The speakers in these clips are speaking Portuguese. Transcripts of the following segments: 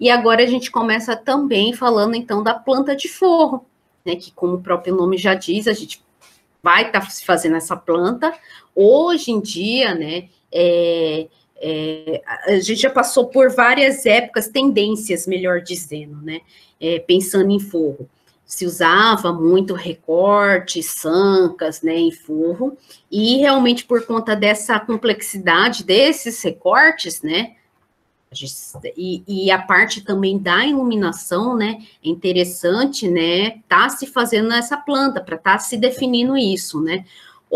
E agora a gente começa também falando, então, da planta de forro, né, que como o próprio nome já diz, a gente vai estar fazendo essa planta. Hoje em dia, né, a gente já passou por várias épocas, tendências, melhor dizendo, né, pensando em forro. Se usava muito recorte, sancas, né, em forro, e realmente por conta dessa complexidade desses recortes, né, e a parte também da iluminação, né, é interessante, né, tá se fazendo essa planta, para estar se definindo isso, né.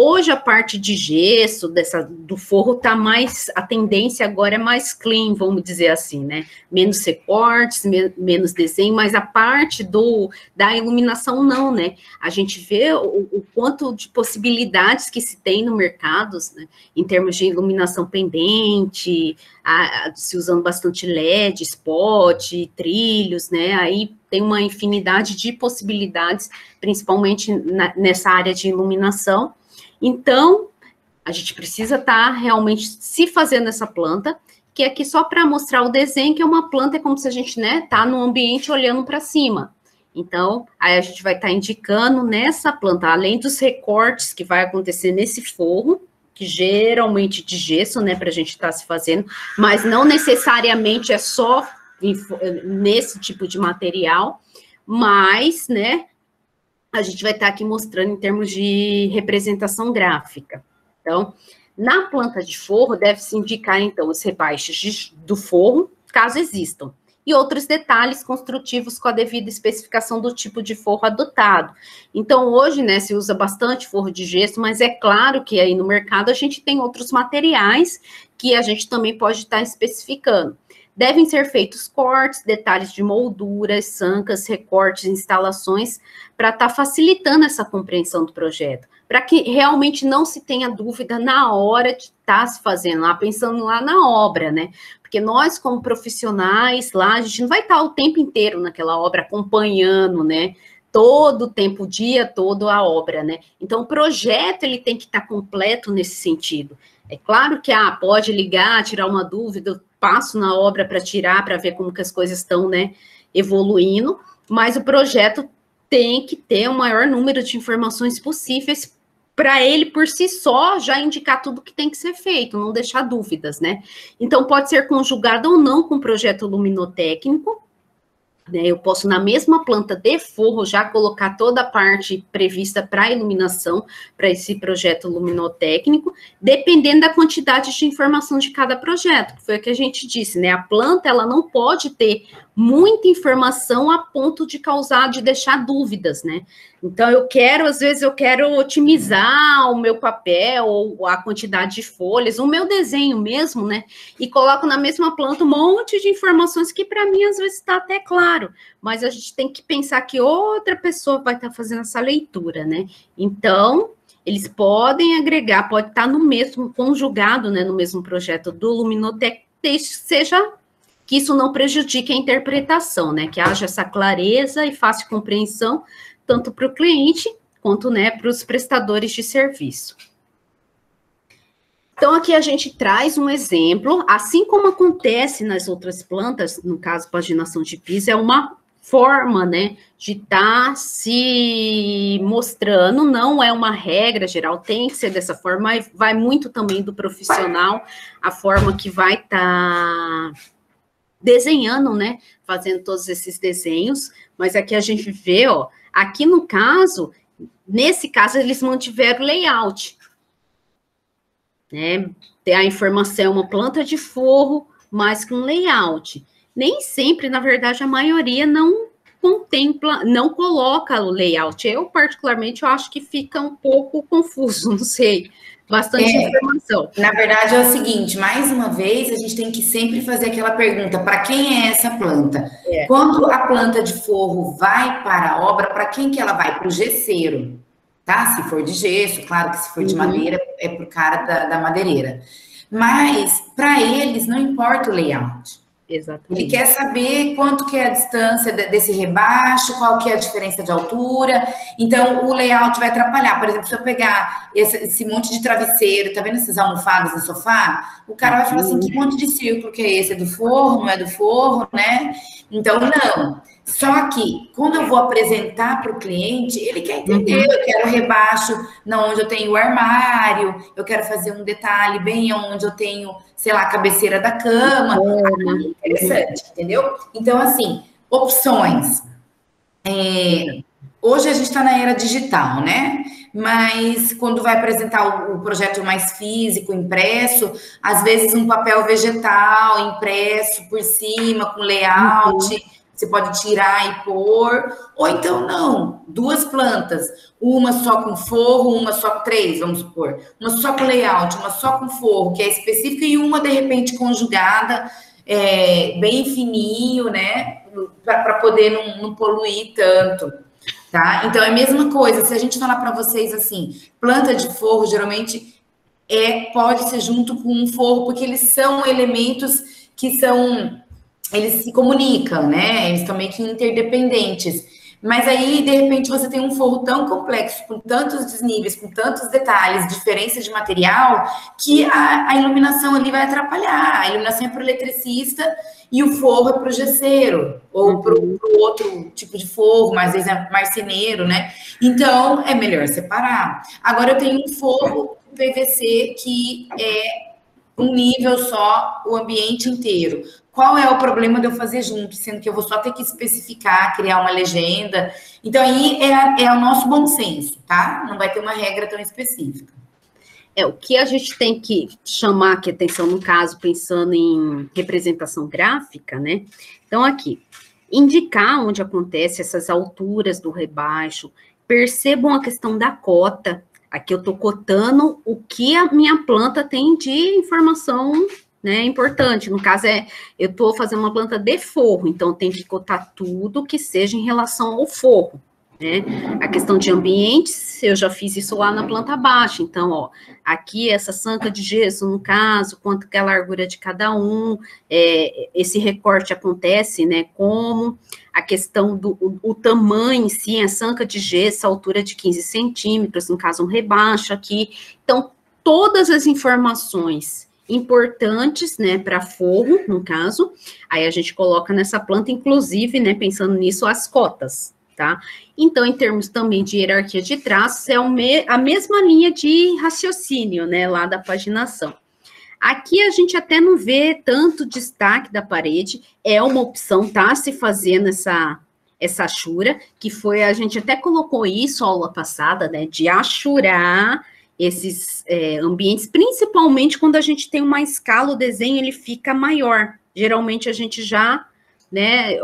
Hoje a parte de gesso, do forro tá mais, a tendência agora é mais clean, vamos dizer assim, né, menos recortes, menos desenho, mas a parte da iluminação não, né, a gente vê o quanto de possibilidades que se tem no mercado, né, em termos de iluminação pendente, se usando bastante LED, spot, trilhos, né, aí tem uma infinidade de possibilidades, principalmente nessa área de iluminação. Então, a gente precisa estar realmente se fazendo essa planta, que é aqui só para mostrar o desenho, que é uma planta, é como se a gente, né, tá no ambiente olhando para cima. Então, aí a gente vai estar indicando nessa planta, além dos recortes que vai acontecer nesse forro, que geralmente de gesso, né, para a gente estar se fazendo, mas não necessariamente é só nesse tipo de material, mas, né, a gente vai estar aqui mostrando em termos de representação gráfica. Então, na planta de forro, deve-se indicar, então, os rebaixes do forro, caso existam, e outros detalhes construtivos com a devida especificação do tipo de forro adotado. Então, hoje, né, se usa bastante forro de gesso, mas é claro que aí no mercado a gente tem outros materiais que a gente também pode estar especificando. Devem ser feitos cortes, detalhes de molduras, sancas, recortes, instalações, para estar facilitando essa compreensão do projeto, para que realmente não se tenha dúvida na hora de estar se fazendo lá, pensando lá na obra, né? Porque nós, como profissionais lá, a gente não vai estar o tempo inteiro naquela obra acompanhando, né? Todo o tempo, o dia todo a obra, né? Então, o projeto, ele tem que estar completo nesse sentido. É claro que, pode ligar, tirar uma dúvida, passo na obra para tirar, para ver como que as coisas estão, né, evoluindo, mas o projeto tem que ter o maior número de informações possíveis para ele, por si só, já indicar tudo que tem que ser feito, não deixar dúvidas, né? Então, pode ser conjugado ou não com o projeto luminotécnico, né? Eu posso, na mesma planta de forro, já colocar toda a parte prevista para iluminação, para esse projeto luminotécnico, dependendo da quantidade de informação de cada projeto, que foi o que a gente disse, né? A planta, ela não pode ter muita informação a ponto de causar, de deixar dúvidas, né? Então, às vezes eu quero otimizar o meu papel, ou a quantidade de folhas, o meu desenho mesmo, né? E coloco na mesma planta um monte de informações que, para mim, às vezes está até claro, mas a gente tem que pensar que outra pessoa vai estar fazendo essa leitura, né? Então, eles podem agregar, pode estar no mesmo, conjugado, né, no mesmo projeto do Luminotec, que isso não prejudique a interpretação, né? Que haja essa clareza e fácil compreensão, tanto para o cliente, quanto, né, para os prestadores de serviço. Então, aqui a gente traz um exemplo, assim como acontece nas outras plantas, no caso, paginação de piso, é uma forma, né, de estar se mostrando, não é uma regra geral, tem que ser dessa forma, mas vai muito também do profissional, a forma que vai estar desenhando, né, fazendo todos esses desenhos, mas aqui a gente vê, ó, aqui no caso, nesse caso, eles mantiveram o layout, né, a informação é uma planta de forro, mas com layout. Nem sempre, na verdade, a maioria não contempla, não coloca o layout. Eu, particularmente, eu acho que fica um pouco confuso, não sei, bastante informação. Na verdade, é o seguinte, mais uma vez, a gente tem que sempre fazer aquela pergunta, para quem é essa planta? Quando a planta de forro vai para a obra, para quem que ela vai? Para o gesseiro, tá? Se for de gesso, claro que se for de madeira, é pro cara da madeireira. Mas, para eles, não importa o layout. Exatamente. Ele quer saber quanto que é a distância desse rebaixo, qual que é a diferença de altura. Então, o layout vai atrapalhar. Por exemplo, se eu pegar esse monte de travesseiro, tá vendo essas almofadas no sofá? O cara vai falar assim, que monte de círculo que é esse? É do forro? Não é do forro, né? Então, não. Só que, quando eu vou apresentar para o cliente, ele quer entender. Eu quero rebaixo onde eu tenho o armário, eu quero fazer um detalhe bem onde eu tenho, sei lá, a cabeceira da cama. É interessante, entendeu? Então, assim, opções. Hoje a gente está na era digital, né? Mas quando vai apresentar o projeto mais físico, impresso, às vezes um papel vegetal impresso por cima, com layout, você pode tirar e pôr, ou então não, 2 plantas, uma só com forro, uma só com 3, vamos supor, uma só com layout, uma só com forro, que é específica, e uma de repente conjugada, bem fininho, né? Para poder não poluir tanto. Tá? Então é a mesma coisa. Se a gente falar para vocês assim, planta de forro geralmente pode ser junto com um forro, porque eles são elementos que eles se comunicam, né? Eles estão meio que interdependentes. Mas aí, de repente, você tem um forro tão complexo, com tantos desníveis, com tantos detalhes, diferença de material, que a iluminação ali vai atrapalhar. A iluminação é para o eletricista e o forro é para o gesseiro, ou para o outro tipo de forro, mas às vezes é marceneiro, né? Então, é melhor separar. Agora, eu tenho um forro PVC que é um nível só, o ambiente inteiro. Qual é o problema de eu fazer junto, sendo que eu vou só ter que especificar, criar uma legenda? Então, aí é o nosso bom senso, tá? Não vai ter uma regra tão específica. O que a gente tem que chamar aqui atenção, no caso, pensando em representação gráfica, né? Então, aqui, indicar onde acontece essas alturas do rebaixo, percebam a questão da cota. Aqui eu estou cotando o que a minha planta tem de informação, né, importante. No caso, eu estou fazendo uma planta de forro, então tem que cotar tudo que seja em relação ao forro, né? A questão de ambientes, eu já fiz isso lá na planta baixa. Então, ó, aqui essa sanca de gesso, no caso, quanto que é a largura de cada um, esse recorte acontece, né, como a questão do tamanho em si, a sanca de gesso, a altura de 15 centímetros, no caso, um rebaixo aqui. Então, todas as informações importantes, né, para forro, no caso, aí a gente coloca nessa planta, inclusive, né, pensando nisso, as cotas, tá? Então, em termos também de hierarquia de traços, é a mesma linha de raciocínio, né, lá da paginação. Aqui a gente até não vê tanto destaque da parede, é uma opção, tá, se fazendo essa achura, que foi, a gente até colocou isso aula passada, né, de achurar esses ambientes, principalmente quando a gente tem uma escala, o desenho ele fica maior. Geralmente a gente já, né,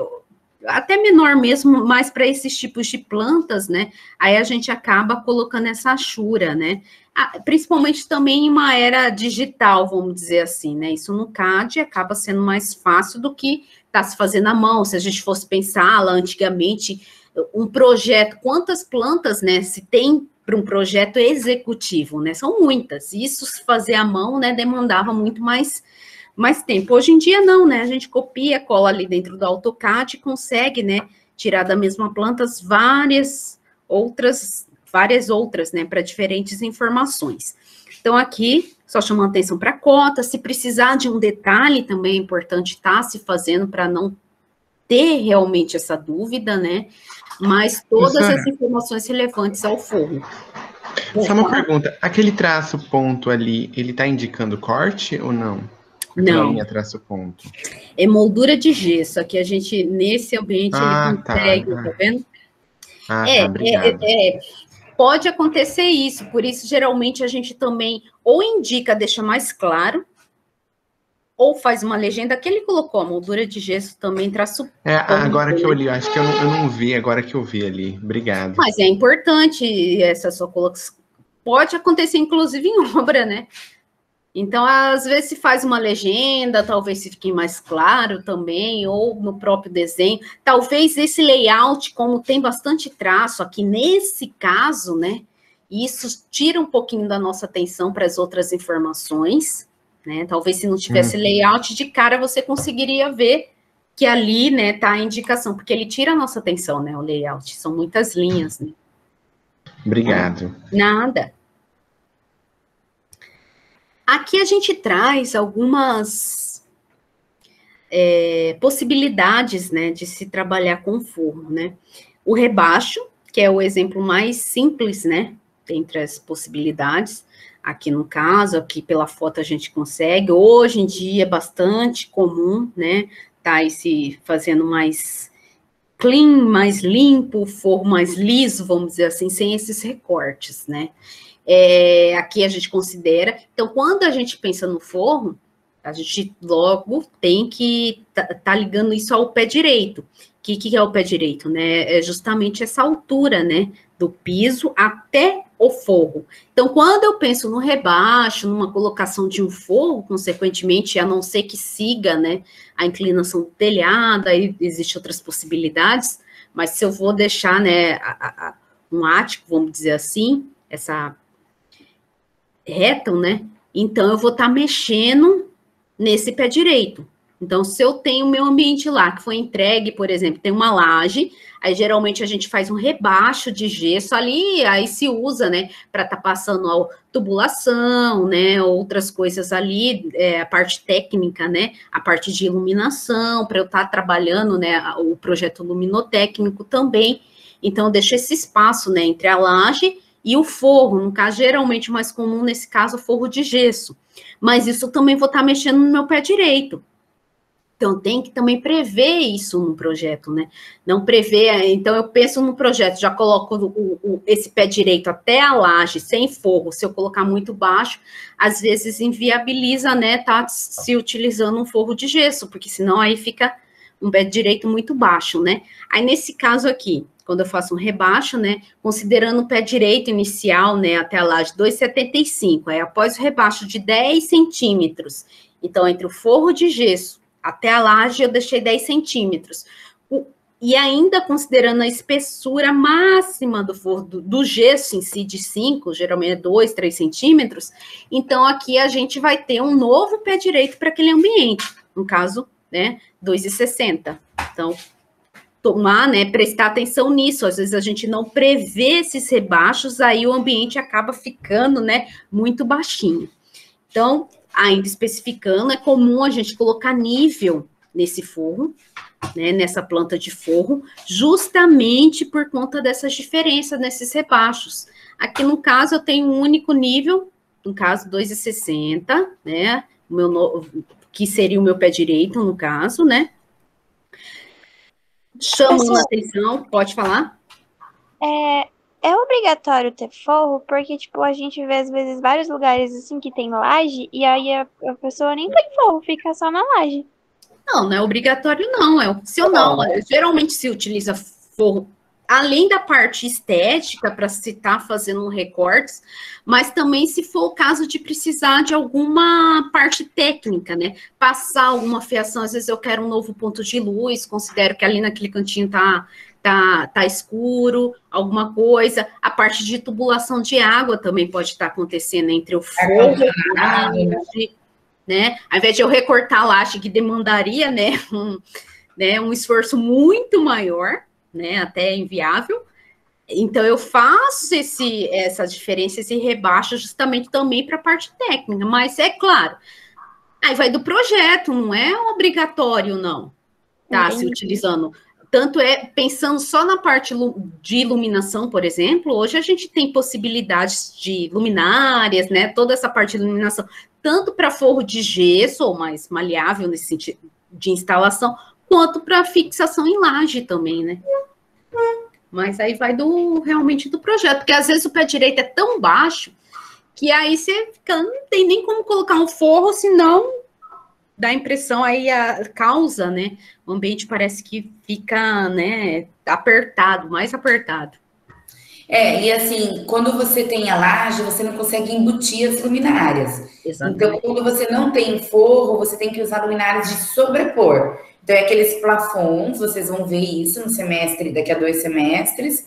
até menor mesmo, mas para esses tipos de plantas, né, aí a gente acaba colocando essa achura, né, principalmente também em uma era digital, vamos dizer assim, né, isso no CAD acaba sendo mais fácil do que tá se fazendo à mão. Se a gente fosse pensar lá antigamente, um projeto, quantas plantas, né, se tem para um projeto executivo, né? São muitas. Isso, se fazer à mão, né, demandava muito mais tempo. Hoje em dia, não, né? A gente copia, cola ali dentro do AutoCAD e consegue, né, tirar da mesma planta várias outras, né, para diferentes informações. Então, aqui, só chamando atenção para a cota. Se precisar de um detalhe, também é importante estar se fazendo para não ter realmente essa dúvida, né? Mas todas as informações relevantes ao forro. Só uma pergunta, aquele traço ponto ali, ele está indicando corte ou não? Aquela linha traço ponto. É moldura de gesso, aqui a gente, nesse ambiente, ele consegue, tá vendo? Tá, obrigado. Pode acontecer isso, por isso, geralmente, a gente também ou indica, deixa mais claro, ou faz uma legenda, que ele colocou, a moldura de gesso também traço. Agora que eu li, acho que eu não vi, agora que eu vi ali. Obrigado. Mas é importante essa sua colocação. Pode acontecer, inclusive, em obra, né? Então, às vezes, se faz uma legenda, talvez se fique mais claro também, ou no próprio desenho. Talvez esse layout, como tem bastante traço aqui, nesse caso, né? Isso tira um pouquinho da nossa atenção para as outras informações, né? Talvez se não tivesse layout, de cara você conseguiria ver que ali, né, tá a indicação, porque ele tira a nossa atenção, né, o layout, são muitas linhas, né? Obrigado. Nada. Aqui a gente traz algumas possibilidades, né, de se trabalhar com forro, né? O rebaixo, que é o exemplo mais simples, né, dentre as possibilidades. Aqui no caso, aqui pela foto a gente consegue. Hoje em dia é bastante comum, né, tá esse fazendo mais clean, mais limpo, forro mais liso, vamos dizer assim, sem esses recortes, né? Aqui a gente considera. Então, quando a gente pensa no forro, a gente logo tem que tá ligando isso ao pé direito. O que é o pé direito, né? É justamente essa altura, né? Do piso até o forro. Então, quando eu penso no rebaixo, numa colocação de um forro, consequentemente, a não ser que siga, né, a inclinação do telhado, aí existem outras possibilidades, mas se eu vou deixar, né, um ático, vamos dizer assim, essa retam, né? Então, eu vou estar mexendo nesse pé direito. Então, se eu tenho o meu ambiente lá, que foi entregue, por exemplo, tem uma laje, aí geralmente a gente faz um rebaixo de gesso ali, aí se usa, né, para estar passando a tubulação, né, outras coisas ali, a parte técnica, né, a parte de iluminação, para eu estar trabalhando, né, o projeto luminotécnico também. Então, eu deixo esse espaço, né, entre a laje e o forro, no caso, geralmente mais comum, nesse caso, o forro de gesso. Mas isso também vou estar mexendo no meu pé direito. Então, tem que também prever isso no projeto, né? Não prever, então eu penso no projeto, já coloco esse pé direito até a laje, sem forro. Se eu colocar muito baixo, às vezes inviabiliza, né, tá se utilizando um forro de gesso, porque senão aí fica um pé direito muito baixo, né? Aí, nesse caso aqui, quando eu faço um rebaixo, né, considerando o pé direito inicial, né, até a laje 2,75, aí após o rebaixo de 10 centímetros, então, entre o forro de gesso até a laje, eu deixei 10 centímetros. E ainda considerando a espessura máxima do forro, do gesso em si, de 5, geralmente é 2, 3 centímetros, então aqui a gente vai ter um novo pé direito para aquele ambiente, no caso, né, 2,60. Então, tomar, né, prestar atenção nisso, às vezes a gente não prevê esses rebaixos, aí o ambiente acaba ficando, né, muito baixinho. Então, ainda especificando, é comum a gente colocar nível nesse forro, né, nessa planta de forro, justamente por conta dessas diferenças nesses rebaixos. Aqui, no caso, eu tenho um único nível, no caso, 2,60, né, que seria o meu pé direito, no caso, né. Chamando a atenção, pode falar? É obrigatório ter forro, porque, tipo, a gente vê, às vezes, vários lugares, assim, que tem laje, e aí a pessoa nem tem forro, fica só na laje. Não, não é obrigatório, não, é opcional. Geralmente se utiliza forro, além da parte estética, para se estar fazendo recortes, mas também se for o caso de precisar de alguma parte técnica, né? Passar alguma fiação, às vezes eu quero um novo ponto de luz, considero que ali naquele cantinho tá escuro, alguma coisa. A parte de tubulação de água também pode estar acontecendo entre o forro e a laje, né? Ao invés de eu recortar a laje, que demandaria, né, um esforço muito maior, né, até inviável. Então, eu faço essa diferença, esse rebaixo, justamente também para a parte técnica. Mas, é claro, aí vai do projeto, não é obrigatório, não, tá? Se utilizando. Tanto pensando só na parte de iluminação, por exemplo, hoje a gente tem possibilidades de luminárias, né? Toda essa parte de iluminação, tanto para forro de gesso, ou mais maleável nesse sentido de instalação, quanto para fixação em laje também, né? Mas aí vai realmente do projeto, porque às vezes o pé direito é tão baixo que aí você não tem nem como colocar um forro, senão dá a impressão, aí a causa, né? O ambiente parece que fica, né, apertado, mais apertado. E assim, quando você tem a laje, você não consegue embutir as luminárias. Exatamente. Então, quando você não tem forro, você tem que usar luminárias de sobrepor. Então, aqueles plafons, vocês vão ver isso no semestre, daqui a 2 semestres.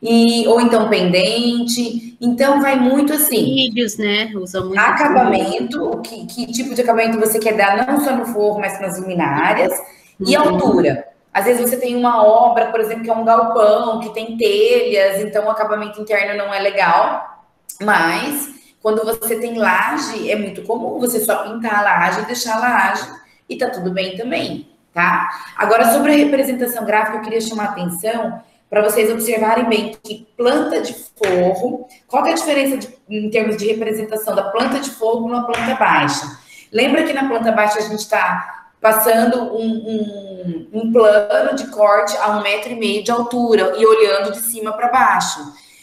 ou então pendente. Então, vai muito assim. Cílios, né? Usa muito acabamento, que tipo de acabamento você quer dar, não só no forro, mas nas luminárias, e altura. Às vezes você tem uma obra, por exemplo, que é um galpão, que tem telhas, então o acabamento interno não é legal, mas quando você tem laje, é muito comum você só pintar a laje e deixar a laje, e tá tudo bem também, tá? Agora, sobre a representação gráfica, eu queria chamar a atenção para vocês observarem bem que planta de forro, qual que é a diferença em termos de representação da planta de forro numa planta baixa? Lembra que na planta baixa a gente está passando um plano de corte a 1,5 m de altura e olhando de cima para baixo.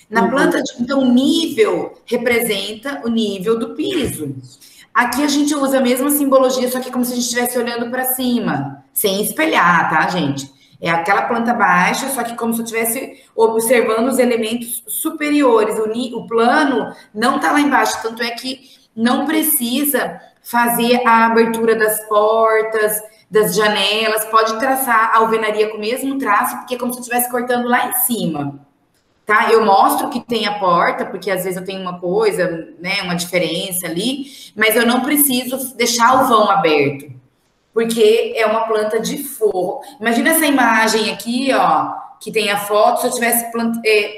Na planta, então, o nível representa o nível do piso. Aqui a gente usa a mesma simbologia, só que como se a gente estivesse olhando para cima, sem espelhar, tá, gente? É aquela planta baixa, só que como se eu estivesse observando os elementos superiores. O plano não está lá embaixo, tanto é que não precisa fazer a abertura das portas, das janelas, pode traçar a alvenaria com o mesmo traço, porque é como se eu estivesse cortando lá em cima. Tá? Eu mostro que tem a porta, porque às vezes eu tenho uma coisa, né, uma diferença ali, mas eu não preciso deixar o vão aberto, porque é uma planta de forro. Imagina essa imagem aqui, ó, que tem a foto, se eu estivesse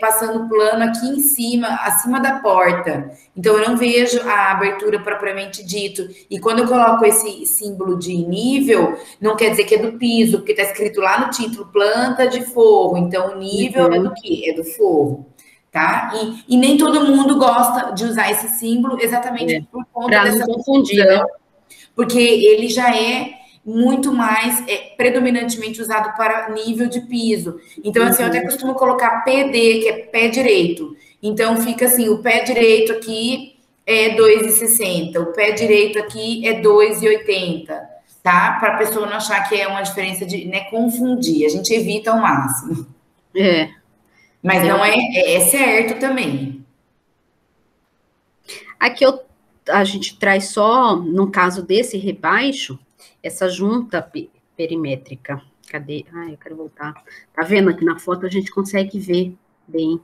passando o plano aqui em cima, acima da porta. Então, eu não vejo a abertura propriamente dito. E quando eu coloco esse símbolo de nível, não quer dizer que é do piso, porque está escrito lá no título, planta de forro. Então, o nível é do quê? É do forro. Tá? E nem todo mundo gosta de usar esse símbolo exatamente por conta dessa confusão, né? Porque ele já é muito mais predominantemente usado para nível de piso. Então, assim, eu até costumo colocar PD, que é pé direito. Então, fica assim, o pé direito aqui é 2,60, o pé direito aqui é 2,80, tá? Para a pessoa não achar que é uma diferença de, né, confundir. A gente evita ao máximo. Mas não é certo também. Aqui a gente traz só, no caso desse rebaixo, essa junta perimétrica. Cadê? Eu quero voltar. Tá vendo aqui na foto? A gente consegue ver bem.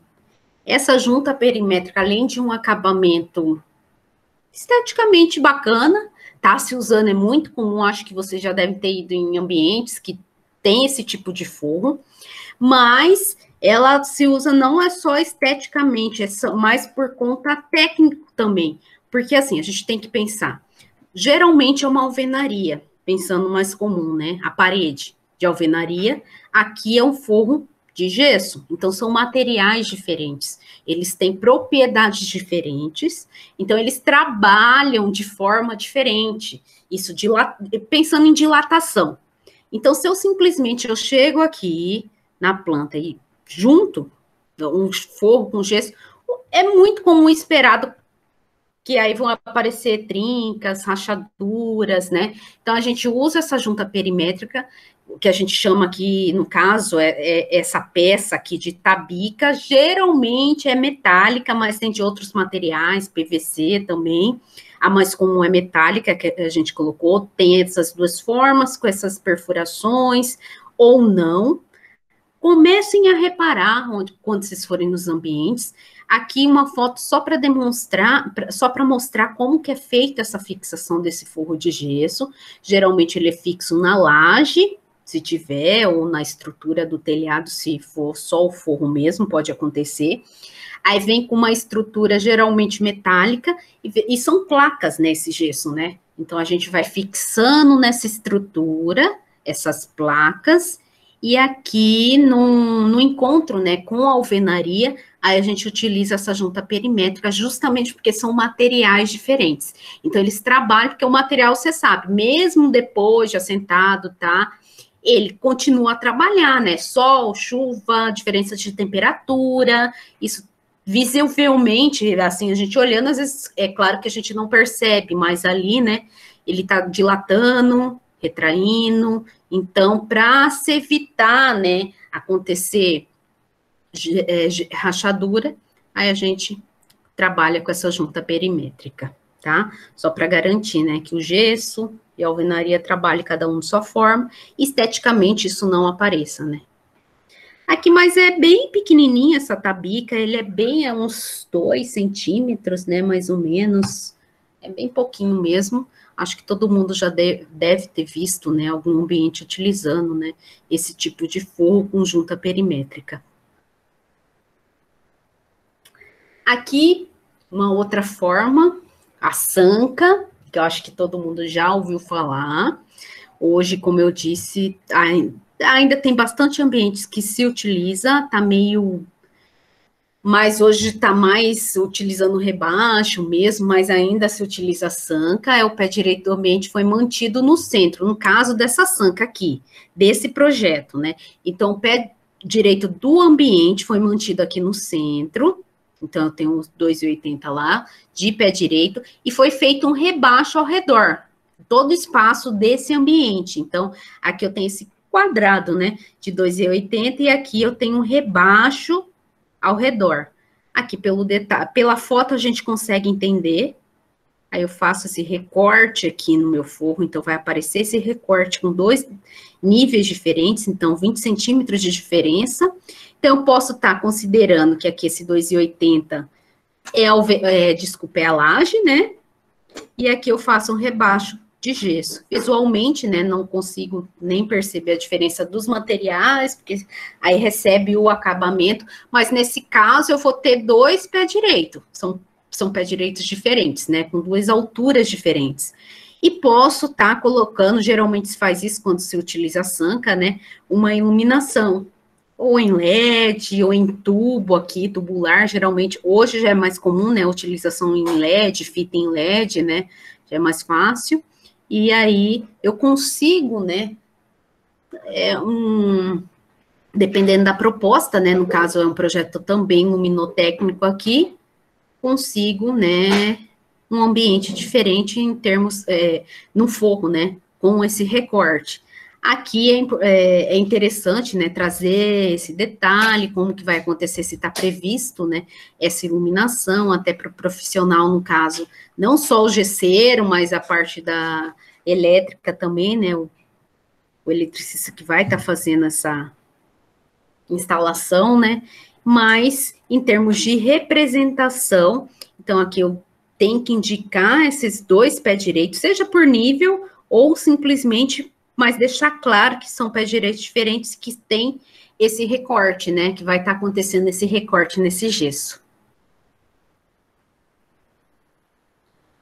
Essa junta perimétrica, além de um acabamento esteticamente bacana, tá se usando, é muito comum, acho que você já deve ter ido em ambientes que tem esse tipo de forro, mas ela se usa não é só esteticamente, mas por conta técnico também, porque assim, a gente tem que pensar, geralmente é uma alvenaria, pensando mais comum, né? A parede de alvenaria, aqui é um forro de gesso, então são materiais diferentes, eles têm propriedades diferentes, então eles trabalham de forma diferente, isso pensando em dilatação. Então, se eu simplesmente chego aqui na planta e junto um forro com gesso, é muito comum esperado que aí vão aparecer trincas, rachaduras, né? Então, a gente usa essa junta perimétrica, que a gente chama aqui, no caso, essa peça aqui de tabica, geralmente é metálica, mas tem de outros materiais, PVC também. A mais comum é metálica, que a gente colocou, tem essas duas formas, com essas perfurações, ou não. Comecem a reparar quando vocês forem nos ambientes. Aqui uma foto só para demonstrar, só para mostrar como que é feita essa fixação desse forro de gesso. Geralmente ele é fixo na laje, se tiver, ou na estrutura do telhado, se for só o forro mesmo, pode acontecer. Aí vem com uma estrutura geralmente metálica, e são placas nesse gesso, né? Então a gente vai fixando nessa estrutura, essas placas, e aqui no encontro, né, com a alvenaria, aí a gente utiliza essa junta perimétrica justamente porque são materiais diferentes. Então, eles trabalham, porque o material, você sabe, mesmo depois de assentado, tá? Ele continua a trabalhar, né? Sol, chuva, diferença de temperatura, isso visivelmente, assim, a gente olhando, às vezes, é claro que a gente não percebe, mas ali, né, ele tá dilatando, retraindo. Então, para se evitar, né, acontecer rachadura, aí a gente trabalha com essa junta perimétrica, tá? Só para garantir, né, que o gesso e a alvenaria trabalhem cada um de sua forma, esteticamente isso não apareça, né? Aqui, mas é bem pequenininha essa tabica, ele é bem, uns 2 centímetros, né, mais ou menos, é bem pouquinho mesmo. Acho que todo mundo já deve ter visto, né, algum ambiente utilizando, né, esse tipo de forro com junta perimétrica. Aqui, uma outra forma, a sanca, que eu acho que todo mundo já ouviu falar. Hoje, como eu disse, ainda tem bastante ambientes que se utiliza, tá meio... Mas hoje está mais utilizando rebaixo mesmo, mas ainda se utiliza a sanca, o pé direito do ambiente foi mantido no centro, no caso dessa sanca aqui, desse projeto, né? Então, o pé direito do ambiente foi mantido aqui no centro, então eu tenho os 2,80 lá, de pé direito, e foi feito um rebaixo ao redor, todo o espaço desse ambiente. Então, aqui eu tenho esse quadrado, né, de 2,80, e aqui eu tenho um rebaixo ao redor. Aqui pelo detalhe, pela foto a gente consegue entender. Aí eu faço esse recorte aqui no meu forro, então vai aparecer esse recorte com 2 níveis diferentes, então 20 centímetros de diferença. Então eu posso estar considerando que aqui esse 2,80 é a laje, né? E aqui eu faço um rebaixo de gesso. Visualmente, né, não consigo nem perceber a diferença dos materiais, porque aí recebe o acabamento, mas nesse caso eu vou ter 2 pés direitos, são pés direitos diferentes, né, com 2 alturas diferentes. E posso estar colocando, geralmente se faz isso quando se utiliza a sanca, né, uma iluminação, ou em LED, ou em tubo aqui, tubular, geralmente, hoje já é mais comum, né, a utilização em LED, fita em LED, né, já é mais fácil. E aí eu consigo, né, dependendo da proposta, né, no caso é um projeto também luminotécnico aqui, consigo, né, um ambiente diferente em termos, no forro, né, com esse recorte. Aqui é interessante, né, trazer esse detalhe, como que vai acontecer, se está previsto, né, essa iluminação, até para o profissional, no caso, não só o gesseiro, mas a parte da elétrica também, né, o eletricista que vai estar fazendo essa instalação, né, mas em termos de representação, então aqui eu tenho que indicar esses 2 pés direitos, seja por nível ou simplesmente, mas deixar claro que são pés direitos diferentes que tem esse recorte, né, que vai estar acontecendo esse recorte nesse gesso.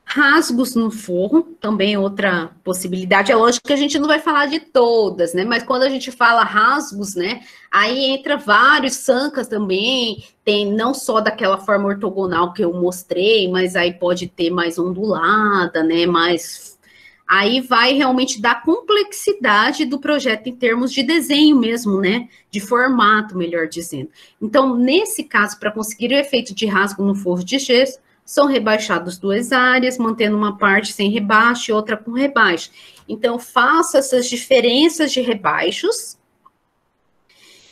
Rasgos no forro, também é outra possibilidade. É lógico que a gente não vai falar de todas, né? Mas quando a gente fala rasgos, né? Aí entra vários sancas também, tem não só daquela forma ortogonal que eu mostrei, mas aí pode ter mais ondulada, né? Mais... Aí vai realmente dar complexidade do projeto em termos de desenho mesmo, né? De formato, melhor dizendo. Então, nesse caso, para conseguir o efeito de rasgo no forro de gesso, são rebaixadas 2 áreas, mantendo uma parte sem rebaixo e outra com rebaixo. Então, faço essas diferenças de rebaixos,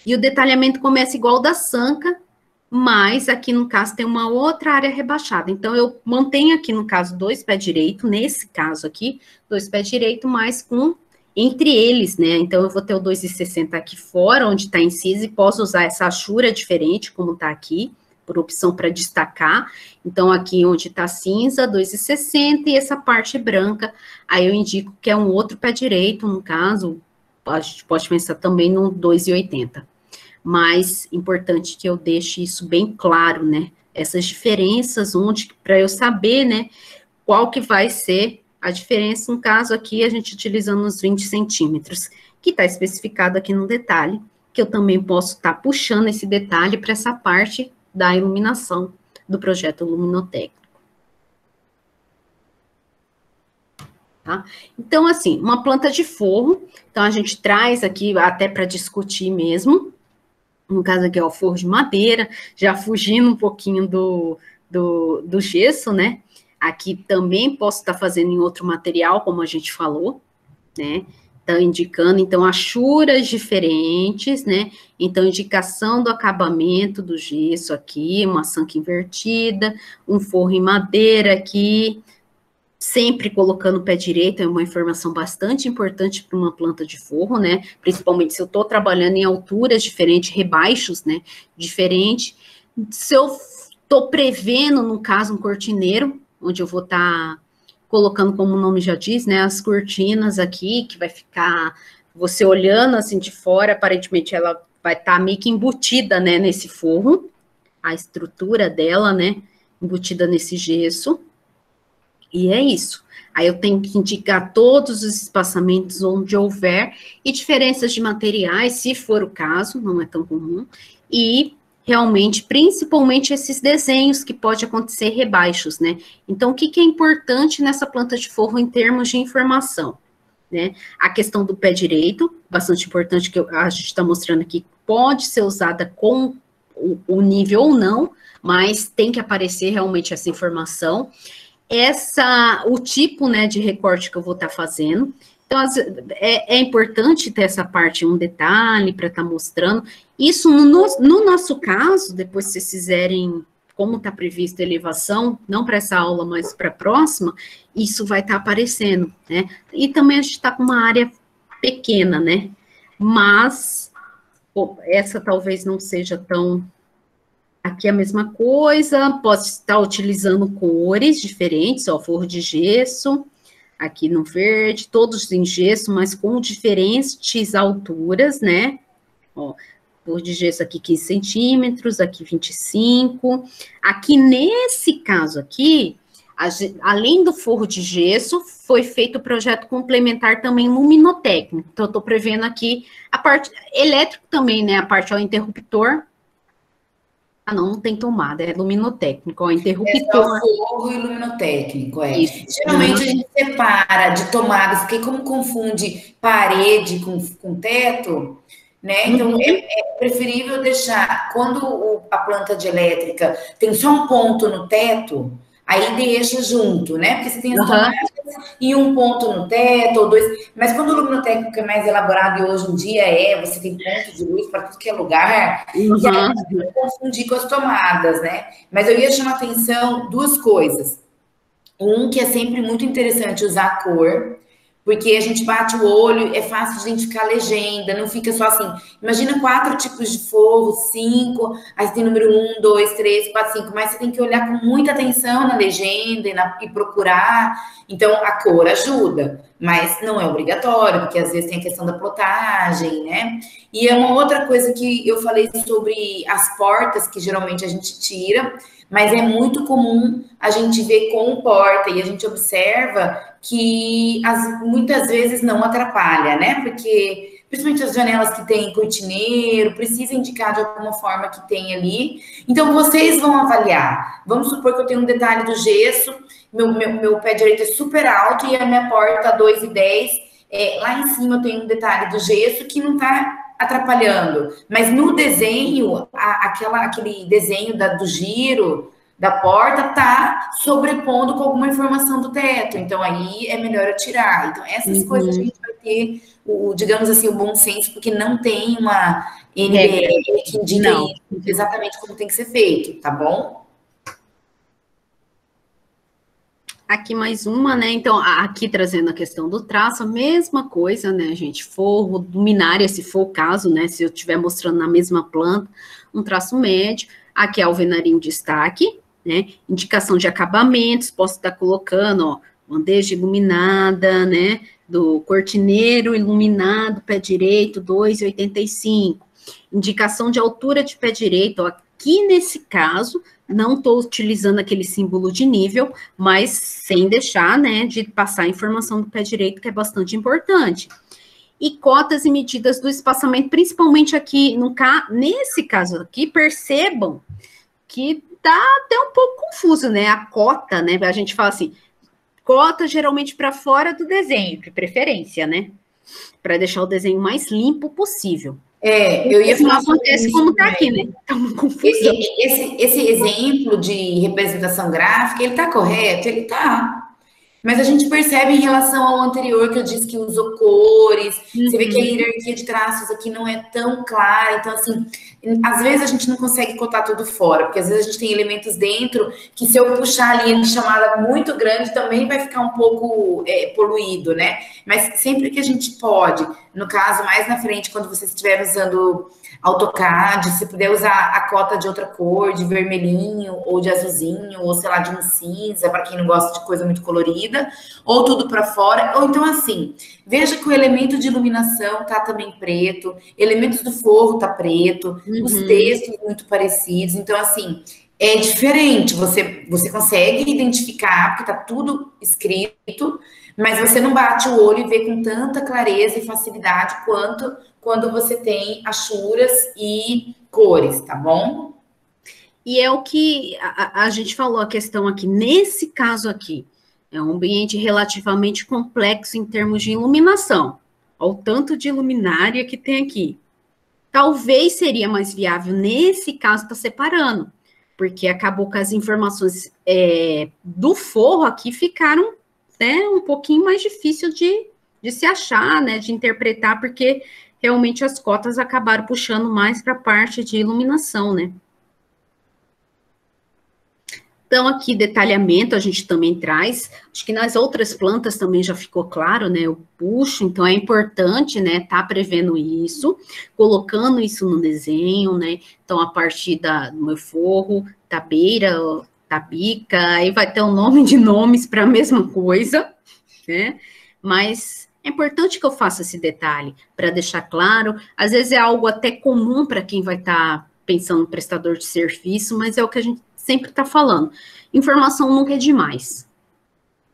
e o detalhamento começa igual da sanca, mas aqui no caso tem uma outra área rebaixada. Então, eu mantenho aqui no caso 2 pés direito, nesse caso aqui, 2 pés direito, mas com entre eles, né? Então, eu vou ter o 2,60 aqui fora, onde está incisa, e posso usar essa achura diferente, como está aqui, por opção para destacar. Então, aqui onde está cinza, 2,60, e essa parte branca, aí eu indico que é um outro pé direito, no caso, a gente pode pensar também no 2,80. Mas, importante que eu deixe isso bem claro, né? Essas diferenças, para eu saber, né, qual que vai ser a diferença, no caso aqui, a gente utilizando os 20 centímetros, que está especificado aqui no detalhe, que eu também posso estar puxando esse detalhe para essa parte da iluminação do projeto luminotécnico. Tá? Então, assim, uma planta de forro, então a gente traz aqui até para discutir mesmo, no caso aqui é o forro de madeira, já fugindo um pouquinho do gesso, né? Aqui também posso estar fazendo em outro material, como a gente falou, né? Então, indicando, então, achuras diferentes, né? Então, indicação do acabamento do gesso aqui, uma sanca invertida, um forro em madeira aqui, sempre colocando o pé direito, é uma informação bastante importante para uma planta de forro, né? Principalmente se eu estou trabalhando em alturas diferentes, rebaixos, né? Diferente. Se eu estou prevendo, no caso, um cortineiro, onde eu vou estar colocando, como o nome já diz, né? As cortinas aqui, que vai ficar você olhando assim de fora, aparentemente ela vai estar meio que embutida, né? Nesse forro, a estrutura dela, né? Embutida nesse gesso. E é isso. Aí eu tenho que indicar todos os espaçamentos onde houver e diferenças de materiais, se for o caso, não é tão comum. E realmente, principalmente esses desenhos que pode acontecer rebaixos, né? Então, o que é importante nessa planta de forro em termos de informação, né? A questão do pé direito, bastante importante, que a gente está mostrando aqui, pode ser usada com o nível ou não, mas tem que aparecer realmente essa informação. O tipo, né, de recorte que eu vou estar fazendo. Então, é importante ter essa parte, um detalhe para estar mostrando. Isso, no nosso caso, depois se vocês fizerem, como está prevista a elevação, não para essa aula, mas para a próxima, isso vai estar aparecendo, né? E também a gente está com uma área pequena, né? Mas, essa talvez não seja tão... Aqui é a mesma coisa, posso estar utilizando cores diferentes, ó, forro de gesso, aqui no verde, todos em gesso, mas com diferentes alturas, né? Ó, forro de gesso aqui 15 centímetros, aqui 25. Aqui, nesse caso aqui, além do forro de gesso, foi feito o projeto complementar também luminotécnico. Então, eu estou prevendo aqui a parte elétrica também, né? A parte, ó, interruptor. Ah, não tem tomada, é luminotécnico, ó, interruptor. É só forro e luminotécnico, é. Isso. Geralmente a gente separa de tomadas, porque como confunde parede com teto, né? Então é preferível deixar, quando a planta de elétrica tem só um ponto no teto, aí deixa junto, né? Porque você tem as tomadas e um ponto no teto, ou dois. Mas quando o luminotécnico é mais elaborado, e hoje em dia você tem ponto de luz para tudo que é lugar, e aí você vai confundir com as tomadas, né? Mas eu ia chamar atenção duas coisas. Um, que é sempre muito interessante usar a cor, porque a gente bate o olho, é fácil de identificar a legenda, não fica só assim. Imagina 4 tipos de forro, 5, aí você tem número 1, 2, 3, 4, 5, mas você tem que olhar com muita atenção na legenda e procurar. Então, a cor ajuda, mas não é obrigatório, porque às vezes tem a questão da plotagem, né? E é uma outra coisa que eu falei sobre as portas, que geralmente a gente tira, mas é muito comum a gente ver com porta, e a gente observa que muitas vezes não atrapalha, né? Porque, principalmente as janelas que tem cortineiro, precisa indicar de alguma forma que tem ali. Então, vocês vão avaliar. Vamos supor que eu tenho um detalhe do gesso, meu pé direito é super alto e a minha porta 2,10, lá em cima eu tenho um detalhe do gesso que não está atrapalhando. Mas no desenho, aquele desenho do giro da porta tá sobrepondo com alguma informação do teto. Então, aí é melhor eu tirar. Então, essas coisas a gente vai ter, digamos assim, o bom senso, porque não tem uma NBR que indica isso, exatamente como tem que ser feito, tá bom? Aqui mais uma, né? Então, aqui trazendo a questão do traço, a mesma coisa, né, gente? Forro, luminária, se for o caso, né? Se eu estiver mostrando na mesma planta, um traço médio. Aqui é alvenaria em destaque, né? Indicação de acabamentos, posso estar colocando, ó, bandeja iluminada, né? Do cortineiro iluminado, pé direito, 2,85. Indicação de altura de pé direito, ó, aqui nesse caso, não estou utilizando aquele símbolo de nível, mas sem deixar, né, de passar a informação do pé direito, que é bastante importante. E cotas e medidas do espaçamento, principalmente aqui, nesse caso aqui, percebam que tá até um pouco confuso, né, a cota, né, a gente fala assim, cota geralmente para fora do desenho, de preferência, né, para deixar o desenho mais limpo possível. Eu ia falar. Não acontece como está aqui, né? Tá uma confusão. Esse exemplo de representação gráfica, ele está correto? Ele está. Mas a gente percebe em relação ao anterior, que eu disse que usou cores, você vê que a hierarquia de traços aqui não é tão clara, então assim, às vezes a gente não consegue cotar tudo fora, porque às vezes a gente tem elementos dentro que se eu puxar a linha de chamada muito grande, também vai ficar um pouco poluído, né? Mas sempre que a gente pode, no caso, mais na frente, quando você estiver usando AutoCAD, se puder usar a cota de outra cor, de vermelhinho, ou de azulzinho, ou sei lá, de um cinza, para quem não gosta de coisa muito colorida, ou tudo para fora, ou então assim, veja que o elemento de iluminação tá também preto, elementos do forro tá preto, os textos muito parecidos, então assim, é diferente, você consegue identificar, porque tá tudo escrito, mas você não bate o olho e vê com tanta clareza e facilidade quanto quando você tem achuras e cores, tá bom? E é o que a gente falou, a questão aqui, nesse caso aqui, é um ambiente relativamente complexo em termos de iluminação. Olha o tanto de luminária que tem aqui. Talvez seria mais viável, nesse caso, estar separando, porque acabou que as informações do forro aqui ficaram, né, um pouquinho mais difícil de se achar, né, de interpretar, porque realmente as cotas acabaram puxando mais para a parte de iluminação, né. Então, aqui, detalhamento, a gente também traz, acho que nas outras plantas também já ficou claro, né, eu puxo, então é importante, né, tá prevendo isso, colocando isso no desenho, né, então a partir do meu forro, tabeira, tabica, aí vai ter um nome de nomes para a mesma coisa, né, mas é importante que eu faça esse detalhe, para deixar claro, às vezes é algo até comum para quem vai estar pensando no prestador de serviço, mas é o que a gente sempre está falando, informação nunca é demais,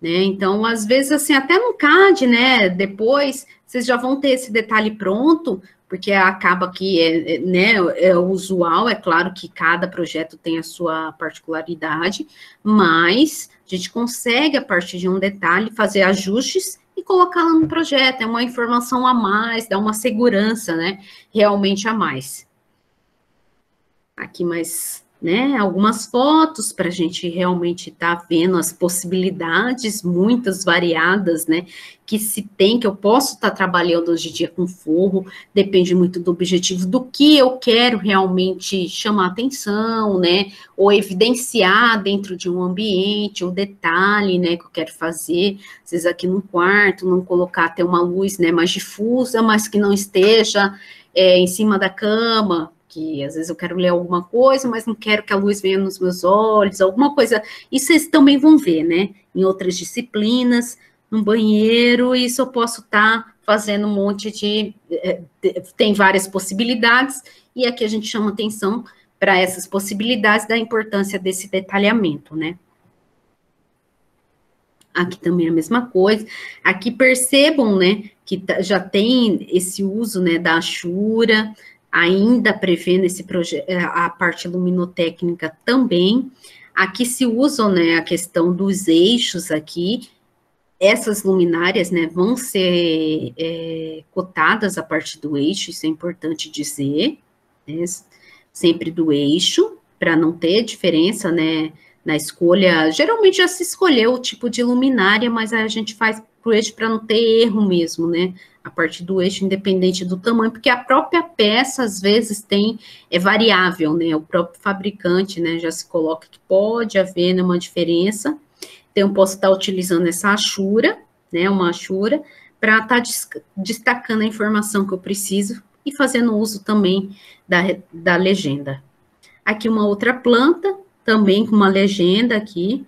né, então, às vezes, assim, até no CAD, né, depois, vocês já vão ter esse detalhe pronto, porque acaba que, né, é usual, é claro que cada projeto tem a sua particularidade, mas a gente consegue, a partir de um detalhe, fazer ajustes e colocar lá no projeto, é uma informação a mais, dá uma segurança, né, realmente a mais. Aqui mais, né, algumas fotos para a gente realmente estar vendo as possibilidades, muitas variadas, né, que se tem, que eu posso estar trabalhando hoje em dia com forro, depende muito do objetivo, do que eu quero realmente chamar atenção, né, ou evidenciar dentro de um ambiente, o detalhe, né, que eu quero fazer, às vezes aqui no quarto, não colocar até uma luz, né, mais difusa, mas que não esteja em cima da cama, que às vezes eu quero ler alguma coisa, mas não quero que a luz venha nos meus olhos, alguma coisa, isso vocês também vão ver, né, em outras disciplinas, no banheiro, isso eu posso estar fazendo um monte tem várias possibilidades, e aqui a gente chama atenção para essas possibilidades da importância desse detalhamento, né. Aqui também é a mesma coisa, aqui percebam, né, que já tem esse uso, né, da achura, ainda prevendo a parte luminotécnica também. Aqui se usam, né, a questão dos eixos aqui, essas luminárias, né, vão ser cotadas a partir do eixo, isso é importante dizer, né, sempre do eixo, para não ter diferença, né, na escolha. Geralmente já se escolheu o tipo de luminária, mas a gente faz pro eixo para não ter erro mesmo, né, a partir do eixo, independente do tamanho, porque a própria peça, às vezes, é variável, né, o próprio fabricante, né, já se coloca que pode haver, né, uma diferença, então eu posso estar utilizando essa achura, né, uma achura, para estar destacando a informação que eu preciso e fazendo uso também da legenda. Aqui uma outra planta, também com uma legenda aqui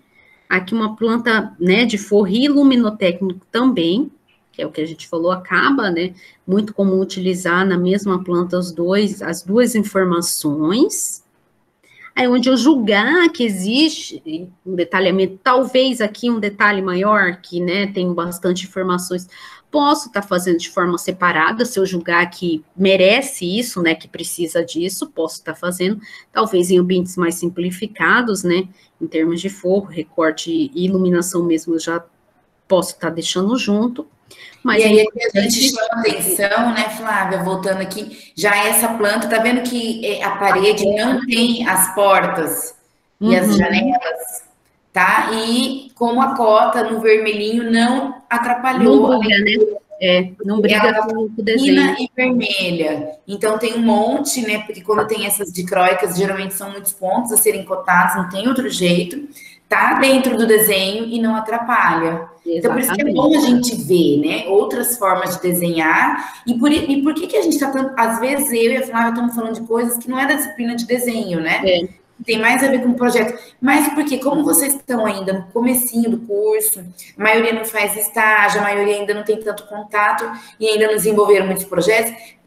uma planta, né, de forro luminotécnico também, que é o que a gente falou, acaba, né, muito comum utilizar na mesma planta as duas informações, aí onde eu julgar que existe um detalhamento, talvez aqui um detalhe maior, que, né, tem bastante informações, posso estar fazendo de forma separada, se eu julgar que merece isso, né, que precisa disso, posso estar fazendo, talvez em ambientes mais simplificados, né, em termos de forro, recorte e iluminação mesmo, eu já posso estar deixando junto. Mas e aí a gente chama atenção, né, Flávia, voltando aqui, já essa planta, tá vendo que a parede não tem as portas e as janelas? tá? E como a cota no vermelhinho não atrapalhou. Não briga, né? Não briga com o desenho. E vermelha. Então tem um monte, né? Porque quando tem essas dicróicas, geralmente são muitos pontos a serem cotados, não tem outro jeito. Tá dentro do desenho e não atrapalha. Exatamente. Então, por isso que é bom a gente ver, né, outras formas de desenhar. E por que a gente está tanto... Às vezes, eu e a Flávia estamos falando de coisas que não é da disciplina de desenho, né? Tem mais a ver com o projeto. Mas porque, como vocês estão ainda no comecinho do curso, a maioria não faz estágio, a maioria ainda não tem tanto contato e ainda não desenvolveram muitos projetos,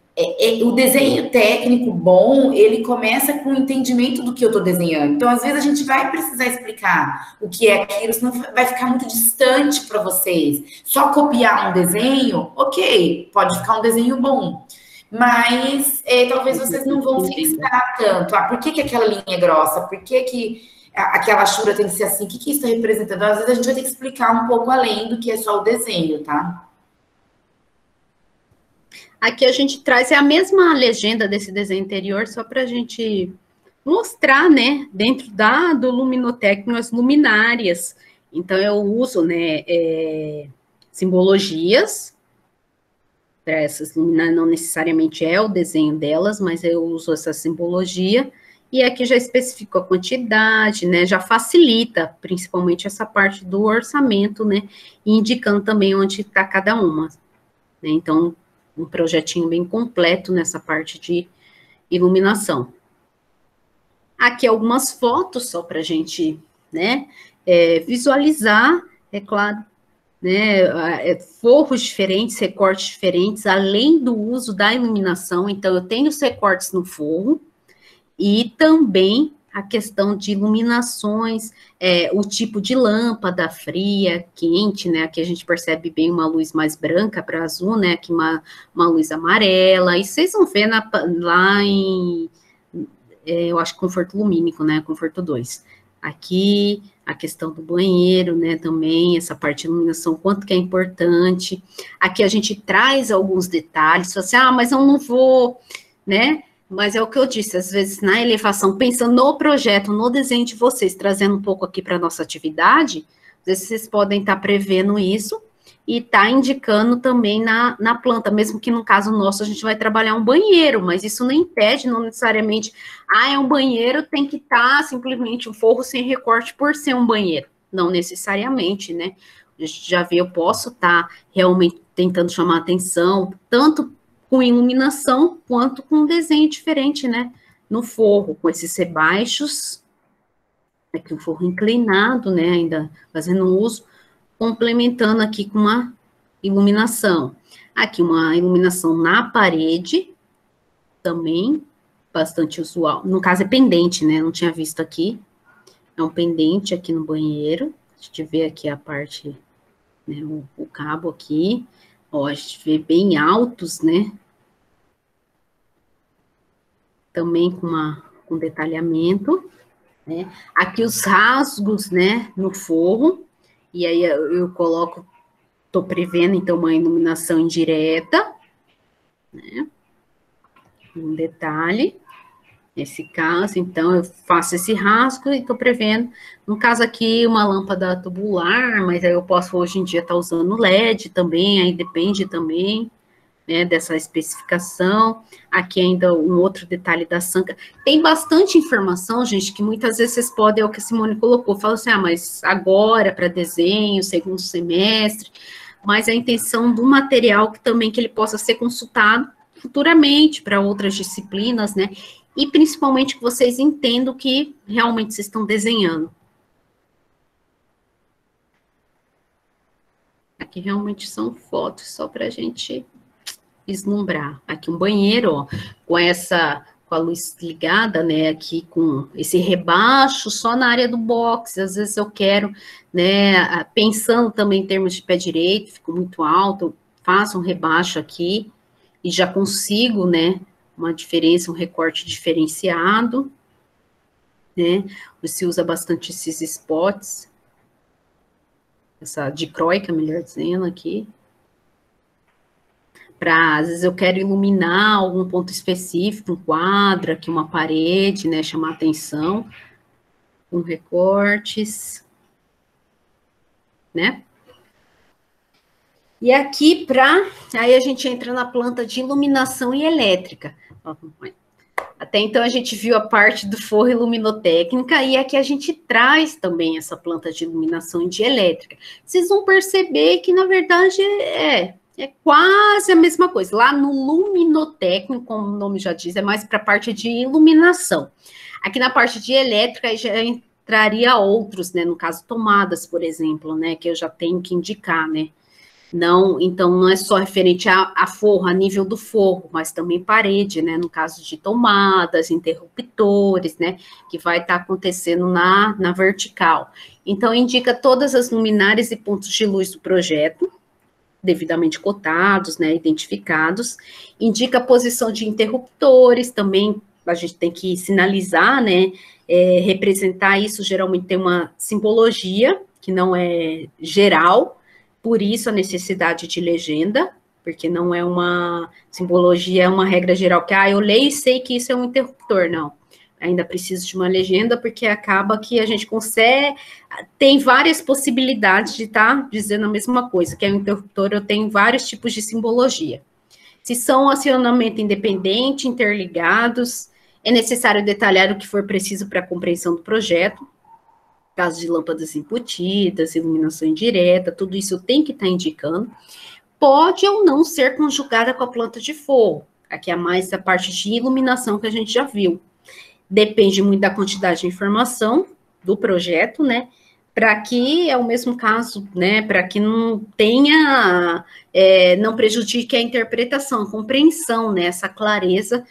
o desenho técnico bom, ele começa com o entendimento do que eu estou desenhando. Então, às vezes, a gente vai precisar explicar o que é aquilo, senão vai ficar muito distante para vocês. Só copiar um desenho, ok, pode ficar um desenho bom. Mas talvez vocês não vão fixar tanto. Por que aquela linha é grossa? Por que aquela achura tem que ser assim? O que isso está representando? Às vezes, a gente vai ter que explicar um pouco além do que é só o desenho, tá? Aqui a gente traz a mesma legenda desse desenho anterior, só para a gente mostrar, né, dentro do luminotécnico, as luminárias. Então, eu uso, né, simbologias, para essas luminárias, não necessariamente é o desenho delas, mas eu uso essa simbologia, e aqui já especifico a quantidade, né, já facilita, principalmente essa parte do orçamento, né, indicando também onde está cada uma, né, então, um projetinho bem completo nessa parte de iluminação. Aqui algumas fotos só para a gente, né, visualizar, é claro, né, forros diferentes, recortes diferentes, além do uso da iluminação. Então, eu tenho os recortes no forro e também a questão de iluminações, o tipo de lâmpada fria, quente, né, aqui a gente percebe bem uma luz mais branca para azul, né, aqui uma luz amarela, e vocês vão ver lá em, eu acho, conforto lumínico, né, conforto 2. Aqui, a questão do banheiro, né, também, essa parte de iluminação, quanto que é importante. Aqui a gente traz alguns detalhes, assim, mas eu não vou, né, mas é o que eu disse, às vezes na elevação, pensando no projeto, no desenho de vocês, trazendo um pouco aqui para a nossa atividade, às vezes vocês podem estar prevendo isso e estar indicando também na planta, mesmo que no caso nosso a gente vai trabalhar um banheiro, mas isso não impede, não necessariamente, é um banheiro, tem que estar simplesmente um forro sem recorte por ser um banheiro, não necessariamente, né? Já vi, eu posso estar realmente tentando chamar atenção, tanto com iluminação, quanto com um desenho diferente, né, no forro, com esses rebaixos, aqui um forro inclinado, né, ainda fazendo uso, complementando aqui com uma iluminação. Aqui uma iluminação na parede, também, bastante usual, no caso é pendente, né, não tinha visto aqui, é um pendente aqui no banheiro, a gente vê aqui a parte, né, o cabo aqui, ó, a gente vê bem altos, né, também com detalhamento, né? Aqui os rasgos, né, no forro, e aí eu coloco, tô prevendo, então, uma iluminação indireta, né, um detalhe, nesse caso, então, eu faço esse rasgo e tô prevendo, no caso aqui, uma lâmpada tubular, mas aí eu posso, hoje em dia, estar usando LED também, aí depende também, né, dessa especificação. Aqui ainda um outro detalhe da sanca. Tem bastante informação, gente, que muitas vezes vocês podem, é o que a Simone colocou, fala assim, mas agora para desenho, segundo semestre, mas a intenção do material que também que ele possa ser consultado futuramente para outras disciplinas, né, e principalmente que vocês entendam que realmente vocês estão desenhando. Aqui realmente são fotos só para a gente vislumbrar. Aqui um banheiro, ó, com a luz ligada, né, aqui com esse rebaixo só na área do box, às vezes eu quero, né, pensando também em termos de pé direito, ficou muito alto, eu faço um rebaixo aqui e já consigo, né, uma diferença, um recorte diferenciado, né, se usa bastante esses spots, essa dicróica, melhor dizendo, aqui, às vezes eu quero iluminar algum ponto específico, um quadro, aqui uma parede, né, chamar atenção, com recortes, né? E aqui, aí a gente entra na planta de iluminação e elétrica. Até então, a gente viu a parte do forro iluminotécnica, e aqui a gente traz também essa planta de iluminação e de elétrica. Vocês vão perceber que, na verdade, é quase a mesma coisa. Lá no luminotécnico, como o nome já diz, é mais para a parte de iluminação. Aqui na parte de elétrica, já entraria outros, né? No caso, tomadas, por exemplo, né? Que eu já tenho que indicar, né? Não, então, não é só referente a forro, a nível do forro, mas também parede, né, no caso de tomadas, interruptores, né, que vai estar acontecendo na vertical. Então, indica todas as luminárias e pontos de luz do projeto, devidamente cotados, né, identificados, indica a posição de interruptores, também a gente tem que sinalizar, né, representar isso, geralmente tem uma simbologia, que não é geral. Por isso a necessidade de legenda, porque não é uma simbologia, é uma regra geral que, eu leio e sei que isso é um interruptor, não. Ainda preciso de uma legenda, porque acaba que a gente consegue, tem várias possibilidades de estar dizendo a mesma coisa, que é um interruptor, eu tenho vários tipos de simbologia. Se são acionamento independente, interligados, é necessário detalhar o que for preciso para a compreensão do projeto, caso de lâmpadas embutidas, iluminação indireta, tudo isso tem que estar indicando. Pode ou não ser conjugada com a planta de forro. Aqui é mais a parte de iluminação que a gente já viu. Depende muito da quantidade de informação do projeto, né? Para que, é o mesmo caso, né? Para que não tenha, não prejudique a interpretação, a compreensão, né? Essa clareza,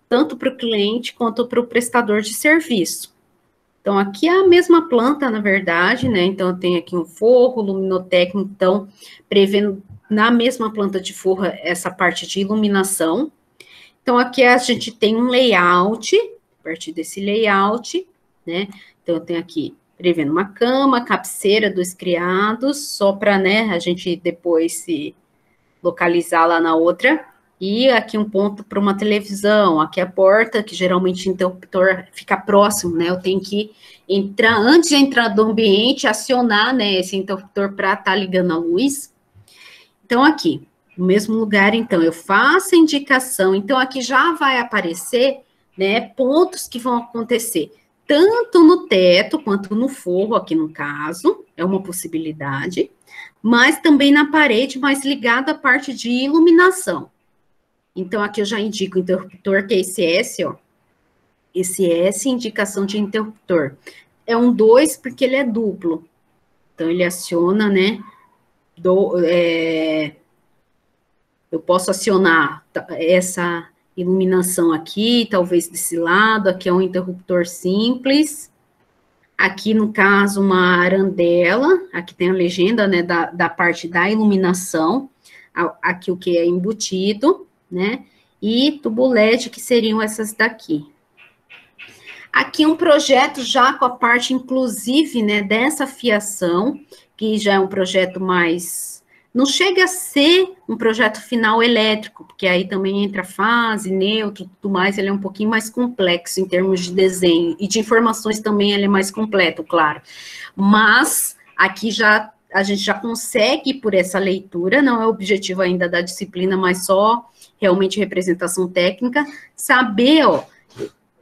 tanto para o cliente quanto para o prestador de serviço. Então, aqui é a mesma planta, na verdade, né? Então, eu tenho aqui um forro luminotécnico, então, prevendo na mesma planta de forro essa parte de iluminação. Então, aqui a gente tem um layout, a partir desse layout, né? Então, eu tenho aqui, prevendo uma cama, cabeceira, 2 criados, só para, né, a gente depois se localizar lá na outra. E aqui um ponto para uma televisão, aqui a porta, que geralmente o interruptor fica próximo, né? Eu tenho que entrar, antes de entrar do ambiente, acionar, né, esse interruptor para estar ligando a luz. Então, aqui, no mesmo lugar, então, eu faço a indicação, então aqui já vai aparecer, né, pontos que vão acontecer, tanto no teto quanto no forro, aqui no caso, é uma possibilidade, mas também na parede, mas ligado à parte de iluminação. Então, aqui eu já indico o interruptor, que é esse S, ó. Esse S, indicação de interruptor. É um 2, porque ele é duplo. Então, ele aciona, né? Eu posso acionar essa iluminação aqui, talvez desse lado. Aqui é um interruptor simples. Aqui, no caso, uma arandela. Aqui tem a legenda, né? Da parte da iluminação. Aqui o que é embutido, né, e tubo LED, que seriam essas daqui. Aqui um projeto já com a parte, inclusive, né, dessa fiação, que já é um projeto mais, não chega a ser um projeto final elétrico, porque aí também entra fase, neutro, tudo mais, ele é um pouquinho mais complexo em termos de desenho, e de informações também ele é mais completo, claro. Mas, aqui já a gente já consegue, por essa leitura, não é o objetivo ainda da disciplina, mas só realmente representação técnica, saber, ó,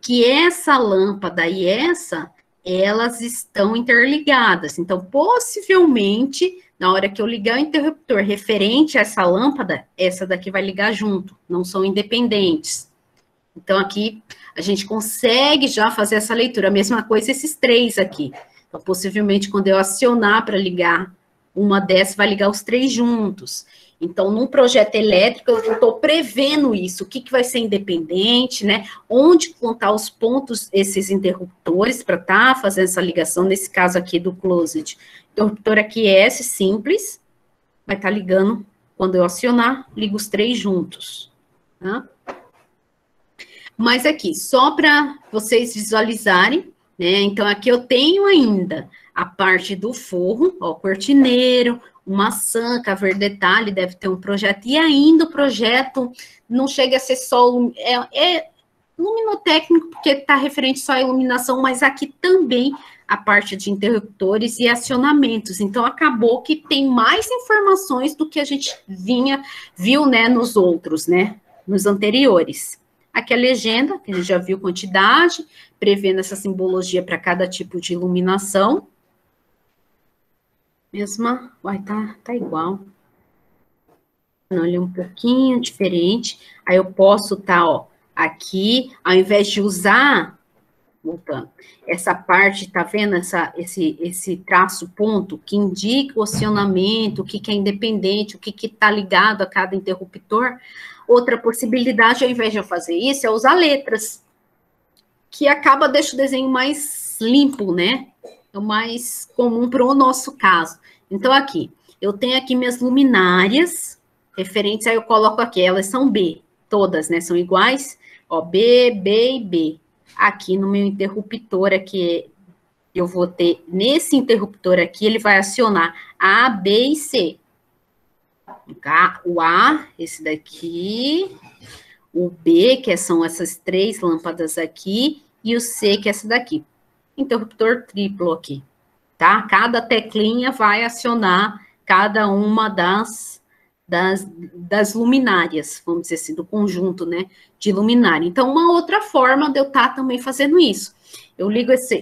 que essa lâmpada e elas estão interligadas. Então, possivelmente, na hora que eu ligar o interruptor referente a essa lâmpada, essa daqui vai ligar junto, não são independentes. Então, aqui, a gente consegue já fazer essa leitura. A mesma coisa esses 3 aqui. Então, possivelmente, quando eu acionar para ligar uma dessas, vai ligar os 3 juntos. Então, num projeto elétrico, eu estou prevendo isso, o que vai ser independente, né? Onde contar os pontos, esses interruptores, para estar fazendo essa ligação, nesse caso aqui do closet. Interruptor aqui é S simples, vai estar ligando, quando eu acionar, ligo os 3 juntos, tá? Mas aqui, só para vocês visualizarem, né? Então, aqui eu tenho ainda a parte do forro, ó, cortineiro, uma sanca, a Ver Detalhe deve ter um projeto, e ainda o projeto não chega a ser só, luminotécnico, porque está referente só à iluminação, mas aqui também a parte de interruptores e acionamentos. Então, acabou que tem mais informações do que a gente viu, né, nos outros, né, nos anteriores. Aqui a legenda, que a gente já viu quantidade, prevendo essa simbologia para cada tipo de iluminação. Mesma, tá igual. Não, ele é um pouquinho diferente. Aí eu posso ó, aqui, ao invés de usar, voltando, essa parte, tá vendo esse traço ponto, que indica o acionamento, o que é independente, o que tá ligado a cada interruptor. Outra possibilidade, ao invés de eu fazer isso, é usar letras, que deixa o desenho mais limpo, né? É o mais comum para o nosso caso. Então, aqui, eu tenho aqui minhas luminárias, referentes, aí eu coloco aqui, elas são B, todas, né, são iguais, ó, B, B e B. Aqui no meu interruptor aqui, eu vou ter, nesse interruptor aqui, ele vai acionar A, B e C. O A, esse daqui, o B, que são essas 3 lâmpadas aqui, e o C, que é essa daqui. Interruptor triplo aqui, tá? Cada teclinha vai acionar cada uma das luminárias, vamos dizer assim, do conjunto, né, de luminária. Então, uma outra forma de eu estar também fazendo isso. Eu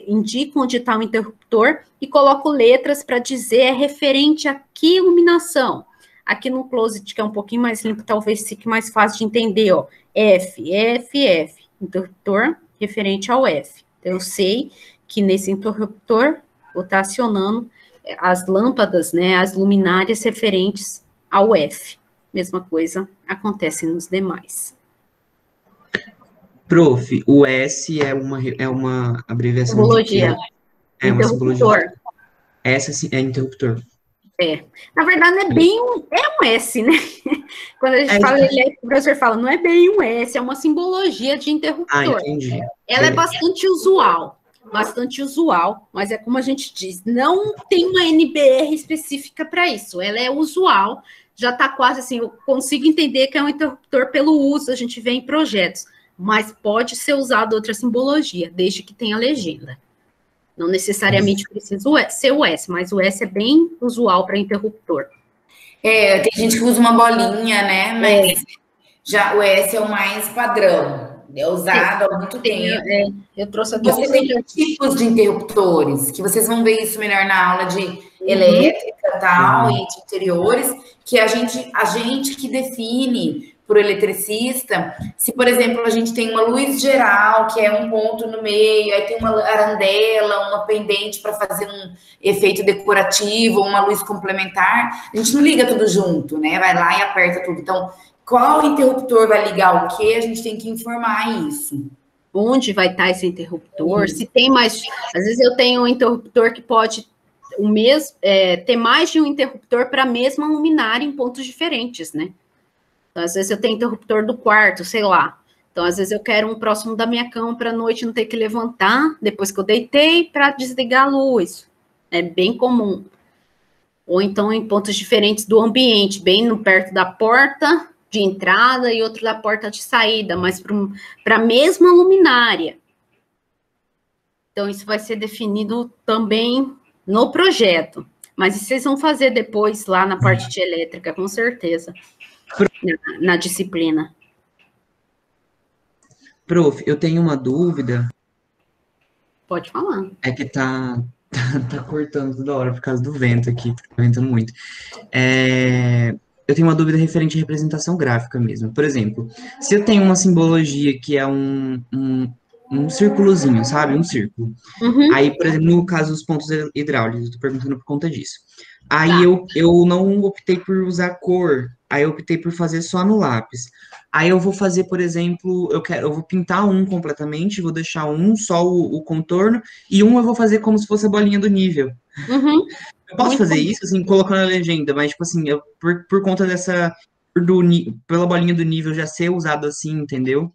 indico onde está o interruptor e coloco letras para dizer referente a que iluminação. Aqui no closet, que é um pouquinho mais limpo, talvez fique mais fácil de entender, ó, F, F, F, interruptor referente ao F. Então, eu sei que nesse interruptor vou estar acionando as lâmpadas, né, as luminárias referentes ao F. Mesma coisa acontece nos demais. Prof, o S é uma abreviação simbologia. É uma simbologia. Essa sim é interruptor. Na verdade, não é bem um S, né? Quando a gente fala elétrico, o professor fala, não é bem um S, é uma simbologia de interruptor. Entendi. Ela é bastante usual, mas é como a gente diz, não tem uma NBR específica para isso, ela é usual, já está quase assim, eu consigo entender que é um interruptor pelo uso, a gente vê em projetos, mas pode ser usado outra simbologia, desde que tenha legenda. Não necessariamente precisa ser o S, mas o S é bem usual para interruptor. Tem gente que usa uma bolinha, né? Mas já o S é o mais padrão. É usado há muito tempo. Eu trouxe aqui. Você tem tipos de interruptores, que vocês vão ver isso melhor na aula de elétrica tal, e de interiores, que a gente que define para o eletricista, se, por exemplo, a gente tem uma luz geral, que é um ponto no meio, aí tem uma arandela, uma pendente para fazer um efeito decorativo, uma luz complementar, a gente não liga tudo junto, né? Vai lá e aperta tudo. Então, qual interruptor vai ligar o quê? A gente tem que informar isso. Onde vai estar esse interruptor? Se tem mais... Às vezes eu tenho um interruptor que pode ter mais de um interruptor para a mesma luminária em pontos diferentes, né? Então, às vezes eu tenho interruptor do quarto, sei lá. Então, às vezes eu quero um próximo da minha cama para a noite não ter que levantar, depois que eu deitei, para desligar a luz. É bem comum. Ou então em pontos diferentes do ambiente, bem perto da porta de entrada e outro da porta de saída, mas para a mesma luminária. Então, isso vai ser definido também no projeto. Mas vocês vão fazer depois lá na parte de elétrica, com certeza. Na disciplina. Prof, eu tenho uma dúvida. Pode falar. É que tá cortando toda hora por causa do vento aqui, tá ventando muito. Eu tenho uma dúvida referente à representação gráfica mesmo. Por exemplo, se eu tenho uma simbologia que é um círculozinho, sabe? Um círculo. Aí, por exemplo, no caso dos pontos hidráulicos, eu tô perguntando por conta disso. Aí eu não optei por usar cor, aí eu optei por fazer só no lápis. Aí eu vou fazer, por exemplo, eu vou pintar um completamente, vou deixar só o contorno, e eu vou fazer como se fosse a bolinha do nível. Eu posso fazer isso, assim, colocando a legenda, mas, tipo assim, por conta pela bolinha do nível já ser usado assim, entendeu?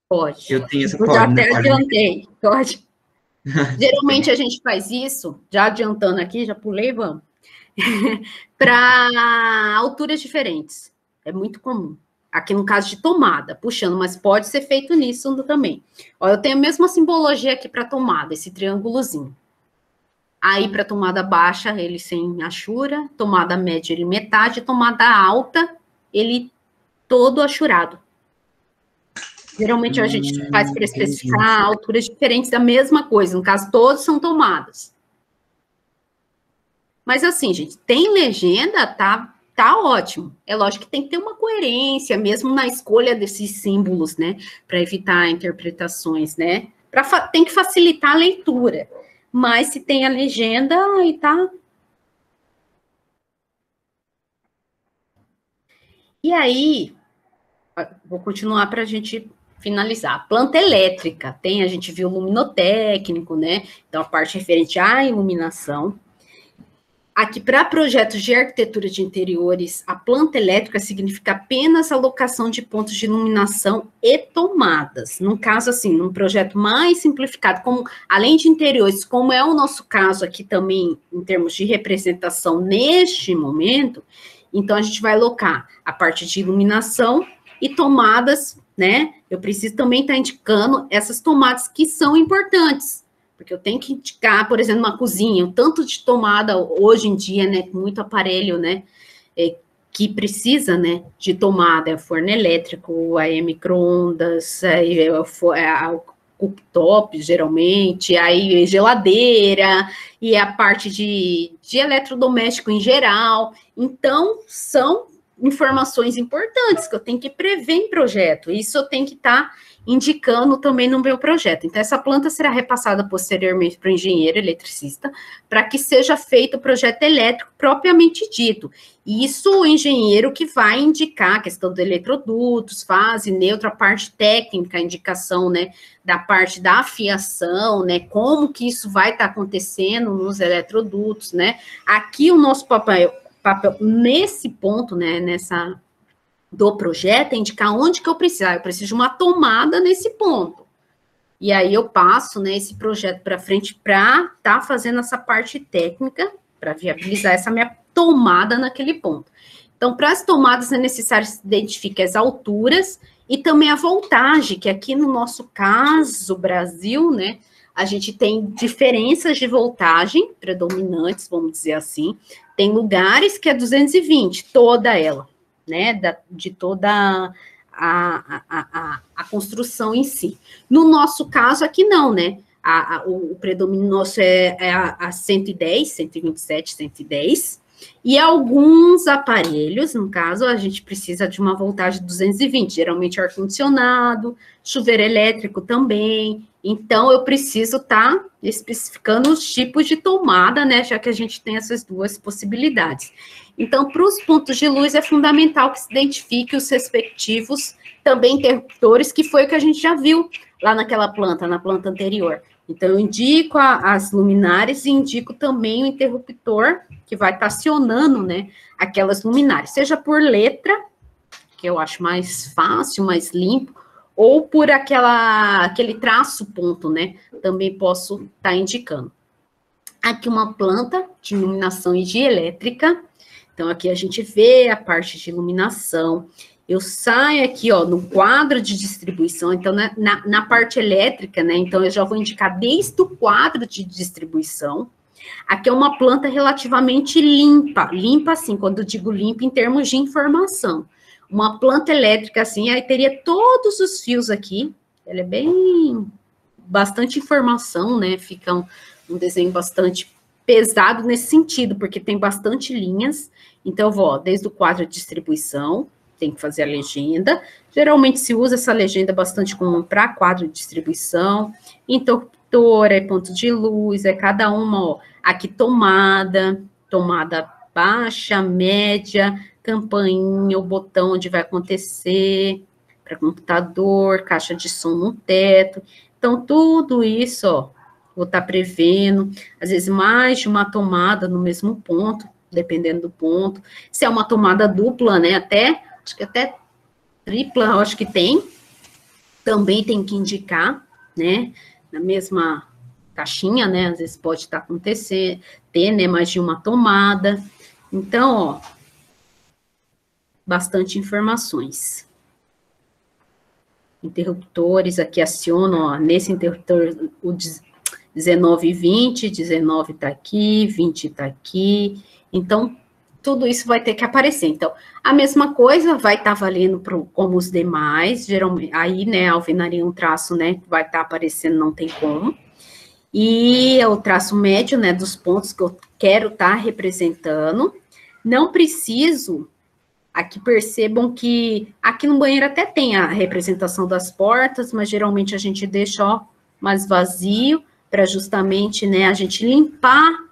Pode. Eu tenho essa Eu já até adiantei, pode. Geralmente a gente faz isso, já adiantando aqui, já pulei, vamos. Para alturas diferentes. É muito comum. Aqui no caso de tomada, puxando, mas pode ser feito nisso também. Ó, eu tenho a mesma simbologia aqui para tomada, esse triângulozinho. Aí, para tomada baixa, ele sem achura, tomada média, ele metade, tomada alta, ele todo achurado. Geralmente, a gente faz para especificar alturas diferentes da mesma coisa, no caso, todos são tomadas. Mas assim, gente, tem legenda, tá ótimo. É lógico que tem que ter uma coerência, mesmo na escolha desses símbolos, né, para evitar interpretações, né? Tem que facilitar a leitura. Mas se tem a legenda, aí tá. E aí, vou continuar para a gente finalizar. Planta elétrica, a gente viu luminotécnico, né? Então, a parte referente à iluminação. Aqui, para projetos de arquitetura de interiores, a planta elétrica significa apenas a alocação de pontos de iluminação e tomadas. Num caso, assim, num projeto mais simplificado, como além de interiores, como é o nosso caso aqui também, em termos de representação neste momento, então a gente vai alocar a parte de iluminação e tomadas, né? Eu preciso também estar indicando essas tomadas que são importantes. Porque eu tenho que indicar, por exemplo, uma cozinha, o tanto de tomada hoje em dia, né, com muito aparelho, né, que precisa, né, de tomada, forno elétrico, aí micro-ondas, aí cooktop, geralmente, aí geladeira, e a parte de eletrodoméstico em geral. Então, são informações importantes que eu tenho que prever em projeto. Isso eu tenho que estar indicando também no meu projeto. Então, essa planta será repassada posteriormente para o engenheiro eletricista, para que seja feito o projeto elétrico propriamente dito. Isso o engenheiro que vai indicar a questão dos eletrodutos, fase neutra, a parte técnica, a indicação, né, da parte da afiação, né, como que isso vai estar acontecendo nos eletrodutos, né. Aqui o nosso papel nesse ponto, né, do projeto, é indicar onde que eu preciso de uma tomada nesse ponto. E aí eu passo, né, esse projeto para frente para estar fazendo essa parte técnica, para viabilizar essa minha tomada naquele ponto. Então, para as tomadas é necessário se identificar as alturas e também a voltagem, que aqui no nosso caso, Brasil, né, a gente tem diferenças de voltagem predominantes, vamos dizer assim. Tem lugares que é 220, toda ela, né, de toda a construção em si. No nosso caso, aqui não, né, o predomínio nosso é a 110, 127, 110, e alguns aparelhos, no caso, a gente precisa de uma voltagem de 220, geralmente ar-condicionado, chuveiro elétrico também. Então, eu preciso estar especificando os tipos de tomada, né, já que a gente tem essas duas possibilidades. Então, para os pontos de luz, é fundamental que se identifique os respectivos também interruptores, que foi o que a gente já viu lá naquela planta, na planta anterior. Então, eu indico as luminárias e indico também o interruptor que vai estar acionando, né, aquelas luminárias, seja por letra, que eu acho mais fácil, mais limpo, ou por aquele traço ponto, né, também posso estar indicando. Aqui uma planta de iluminação e de elétrica. Então, aqui a gente vê a parte de iluminação. Eu saio aqui, ó, no quadro de distribuição, então, na parte elétrica, né, então eu já vou indicar desde o quadro de distribuição. Aqui é uma planta relativamente limpa, assim, quando eu digo limpa em termos de informação. Uma planta elétrica, assim, aí teria todos os fios aqui, ela é bastante informação, né, fica um desenho bastante pesado nesse sentido, porque tem bastante linhas. Então, eu vou, ó, desde o quadro de distribuição, tem que fazer a legenda. Geralmente se usa essa legenda bastante comum para quadro de distribuição. Interruptor, é ponto de luz, é cada uma, ó. Aqui tomada baixa, média, campainha, o botão onde vai acontecer, para computador, caixa de som no teto. Então, tudo isso, ó, vou estar prevendo, às vezes mais de uma tomada no mesmo ponto, dependendo do ponto. Se é uma tomada dupla, né, acho que até tripla, acho que tem, também tem que indicar, né, na mesma caixinha, né, às vezes pode estar acontecendo, ter, né, mais de uma tomada. Então, ó, bastante informações. Interruptores, aqui acionam, ó, nesse interruptor, 19 e 20, 19 está aqui, 20 está aqui, então, tudo isso vai ter que aparecer. Então, a mesma coisa vai estar valendo como os demais, geralmente, aí, né, a alvenaria um traço, né, vai estar aparecendo, não tem como. E o traço médio, né, dos pontos que eu quero estar representando. Não preciso, aqui percebam que aqui no banheiro até tem a representação das portas, mas geralmente a gente deixa, ó, mais vazio, para justamente, né, a gente limpar,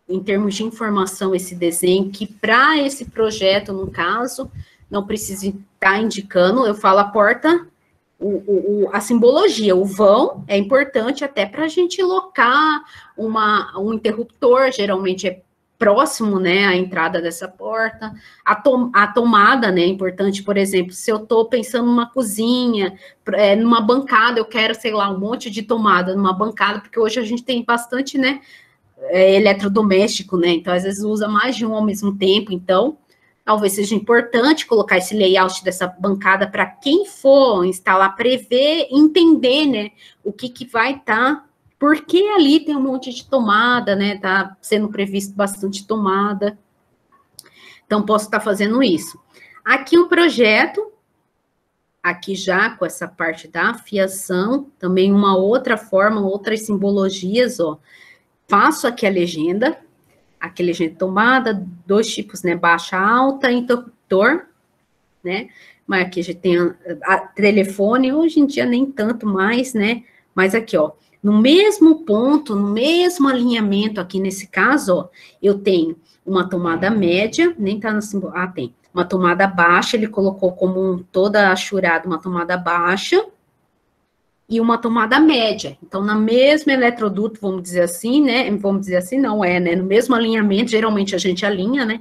em termos de informação, esse desenho, que para esse projeto, no caso, não precisa estar indicando, eu falo a porta, a simbologia, o vão é importante até para a gente locar um interruptor, geralmente é próximo, né, à entrada dessa porta, a tomada, né, é importante, por exemplo, se eu estou pensando numa cozinha, numa bancada, eu quero, sei lá, um monte de tomada numa bancada, porque hoje a gente tem bastante, né, eletrodoméstico, né, então às vezes usa mais de um ao mesmo tempo, então talvez seja importante colocar esse layout dessa bancada para quem for instalar, prever, entender, né, o que vai estar, porque ali tem um monte de tomada, né, tá sendo previsto bastante tomada, então posso estar fazendo isso. Aqui um projeto, aqui já com essa parte da fiação, também uma outra forma, outras simbologias, ó, faço aqui a legenda tomada, 2 tipos, né, baixa, alta, interruptor, né, mas aqui já tem a telefone, hoje em dia nem tanto mais, né, mas aqui, ó, no mesmo ponto, no mesmo alinhamento aqui nesse caso, ó, eu tenho uma tomada média, nem tá no símbolo, tem, uma tomada baixa, ele colocou como toda achurada, uma tomada baixa, e uma tomada média. Então, na mesma eletroduto, vamos dizer assim, né? Vamos dizer assim, não é, né? No mesmo alinhamento, geralmente a gente alinha, né?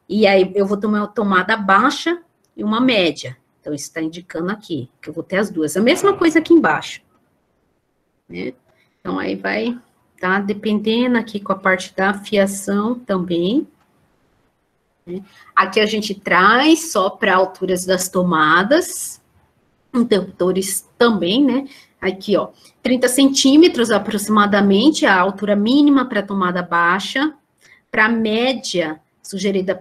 E aí eu vou ter uma tomada baixa e uma média. Então, isso está indicando aqui, que eu vou ter as duas. A mesma coisa aqui embaixo. Né? Então, aí vai, tá? Dependendo aqui com a parte da fiação também. Né? Aqui a gente traz só para alturas das tomadas. Interruptores também, né? Aqui, ó, 30 centímetros aproximadamente, a altura mínima para tomada baixa, para média sugerida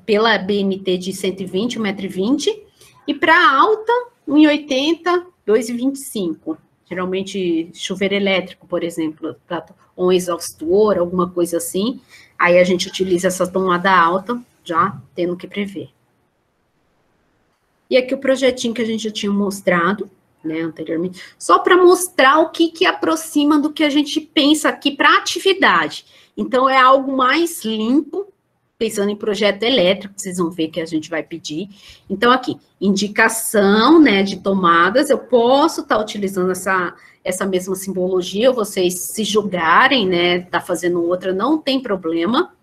pela BNT de 120, 1,20 m, e para alta, 1,80 m, 2,25 m. Geralmente, chuveiro elétrico, por exemplo, ou um exaustor, alguma coisa assim, aí a gente utiliza essa tomada alta, já tendo que prever. E aqui o projetinho que a gente já tinha mostrado, né, anteriormente, só para mostrar o que aproxima do que a gente pensa aqui para atividade. Então, é algo mais limpo, pensando em projeto elétrico, vocês vão ver que a gente vai pedir. Então, aqui, indicação, né, de tomadas, eu posso estar utilizando essa mesma simbologia, vocês se julgarem, né, tá fazendo outra, não tem problema.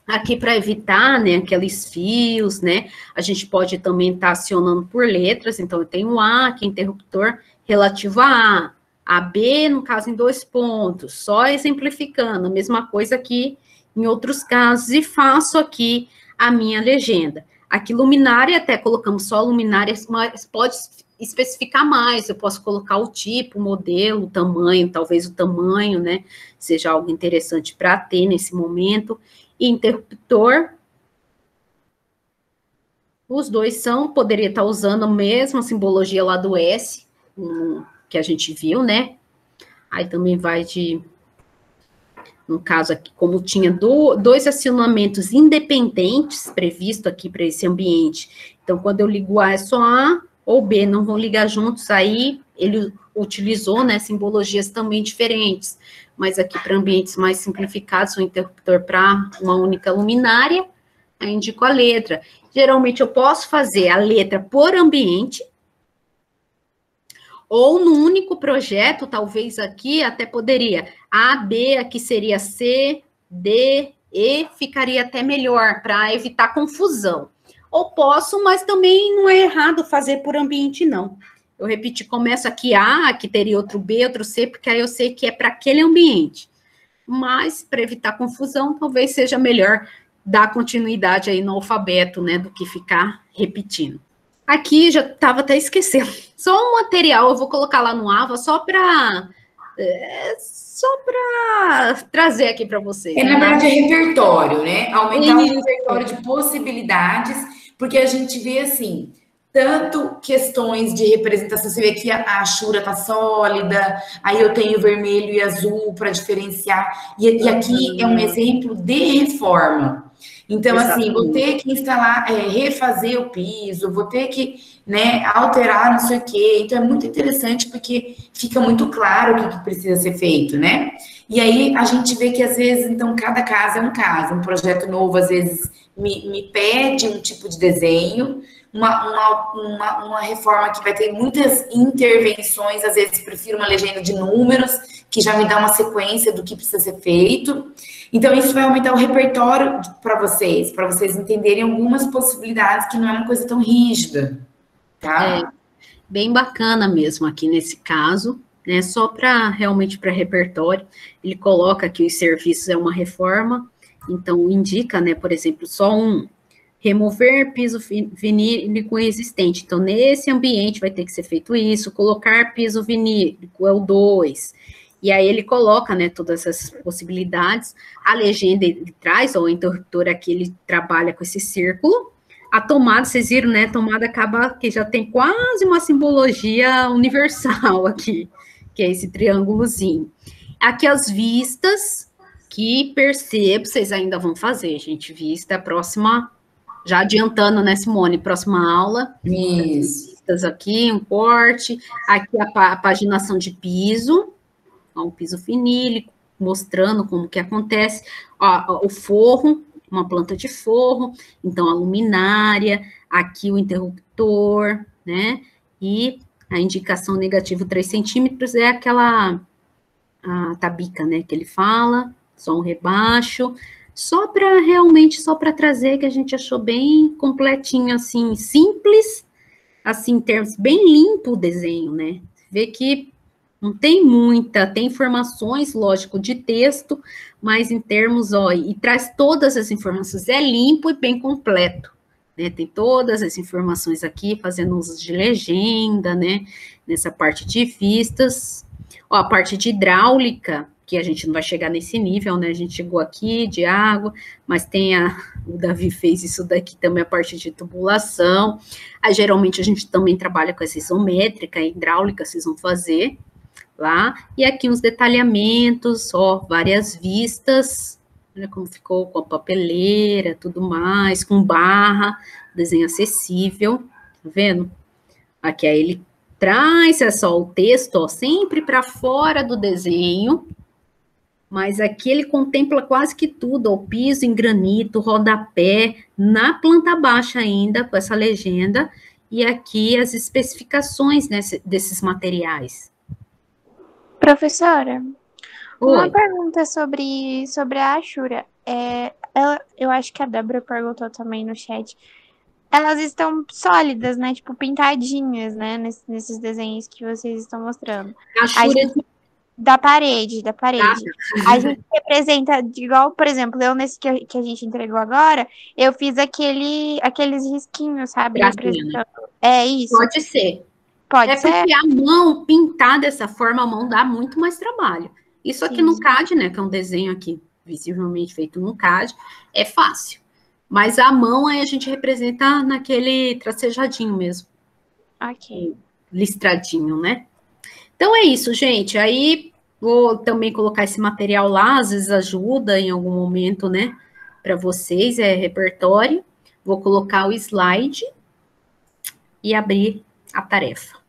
Aqui para evitar, né, aqueles fios, né, a gente pode também estar acionando por letras, então eu tenho o A, que é interruptor relativo a B, no caso, em 2 pontos, só exemplificando, a mesma coisa aqui em outros casos, e faço aqui a minha legenda. Aqui luminária, até colocamos só luminária, mas pode especificar mais, eu posso colocar o tipo, o modelo, o tamanho, talvez o tamanho, né, seja algo interessante para ter nesse momento. E interruptor, os dois poderia estar usando a mesma simbologia lá do S, que a gente viu, né? Aí também vai no caso aqui, como tinha 2 acionamentos independentes previsto aqui para esse ambiente. Então, quando eu ligo o A é só A, ou B, não vão ligar juntos, aí ele utilizou, né, simbologias também diferentes. Mas aqui para ambientes mais simplificados, o interruptor para uma única luminária, aí indico a letra. Geralmente eu posso fazer a letra por ambiente, ou no único projeto, talvez aqui até poderia, A, B, aqui seria C, D, E, ficaria até melhor, para evitar confusão. Ou posso, mas também não é errado fazer por ambiente, não. Eu repeti, começo aqui A, aqui teria outro B, outro C, porque aí eu sei que é para aquele ambiente. Mas, para evitar confusão, talvez seja melhor dar continuidade aí no alfabeto, né, do que ficar repetindo. Aqui, já estava até esquecendo. Só um material, eu vou colocar lá no AVA, só para só para trazer aqui para vocês. Na verdade, é repertório, né? Aumentar o repertório de possibilidades, porque a gente vê assim, tanto questões de representação, você vê que a Ashura tá sólida, aí eu tenho vermelho e azul para diferenciar, e aqui é um exemplo de reforma. Então, assim, vou ter que instalar, refazer o piso, vou ter que, né, alterar não sei o quê. Então, é muito interessante porque fica muito claro o que precisa ser feito, né? E aí, a gente vê que, às vezes, então, cada caso é um caso. Um projeto novo, às vezes, me pede um tipo de desenho, uma reforma que vai ter muitas intervenções, às vezes, prefiro uma legenda de números, que já me dá uma sequência do que precisa ser feito. Então, isso vai aumentar o repertório para vocês entenderem algumas possibilidades que não é uma coisa tão rígida, tá? Bem bacana mesmo aqui nesse caso, né? Só para realmente para repertório, ele coloca que os serviços é uma reforma, então indica, né, por exemplo, só remover piso vinílico existente. Então, nesse ambiente vai ter que ser feito isso, colocar piso vinílico é o 2. E aí ele coloca, né, todas essas possibilidades. A legenda ele traz, ou o interruptor aqui, ele trabalha com esse círculo. A tomada, vocês viram, né, a tomada acaba que já tem quase uma simbologia universal aqui, que é esse triângulozinho. Aqui as vistas, que percebo, vocês ainda vão fazer, gente, vista próxima, já adiantando, né, Simone, próxima aula. Isso. Vistas aqui, um corte, aqui a paginação de piso, um piso finílico, mostrando como que acontece, ó, o forro, uma planta de forro, então a luminária, aqui o interruptor, né, e a indicação negativo 3 centímetros é aquela a tabica, né, que ele fala, só um rebaixo, só para trazer, que a gente achou bem completinho, assim, simples, assim, em termos, bem limpo o desenho, né, vê que não tem tem informações, lógico, de texto, mas em termos, ó, e traz todas as informações, é limpo e bem completo, né, tem todas as informações aqui, fazendo uso de legenda, né, nessa parte de vistas, ó, a parte de hidráulica, que a gente não vai chegar nesse nível, né, a gente chegou aqui, de água, mas tem o Davi fez isso daqui também, a parte de tubulação, aí geralmente a gente também trabalha com essa isométrica, hidráulica, vocês vão fazer, lá, e aqui uns detalhamentos, ó, várias vistas, olha como ficou com a papeleira, tudo mais, com barra, desenho acessível, tá vendo? Aqui aí ele traz, é só o texto, ó, sempre para fora do desenho, mas aqui ele contempla quase que tudo, ó, o piso em granito, rodapé, na planta baixa ainda, com essa legenda, e aqui as especificações, né, desses materiais. Professora, Oi. Uma pergunta sobre a Ashura. Eu acho que a Débora perguntou também no chat. Elas estão sólidas, né? Tipo, pintadinhas, né? Nesses desenhos que vocês estão mostrando. Ashura da parede. A gente representa, igual, por exemplo, eu nesse que a gente entregou agora, eu fiz aqueles risquinhos, sabe? Representando. É isso. Pode ser. Pode ser. Porque a mão, pintar dessa forma, a mão dá muito mais trabalho. Isso aqui no CAD, né, que é um desenho aqui, visivelmente feito no CAD, é fácil. Mas a mão, aí a gente representa naquele tracejadinho mesmo. Ok. Listradinho, né? Então é isso, gente. Aí vou também colocar esse material lá, às vezes ajuda em algum momento, né, para vocês, é repertório. Vou colocar o slide e abrir a tarefa.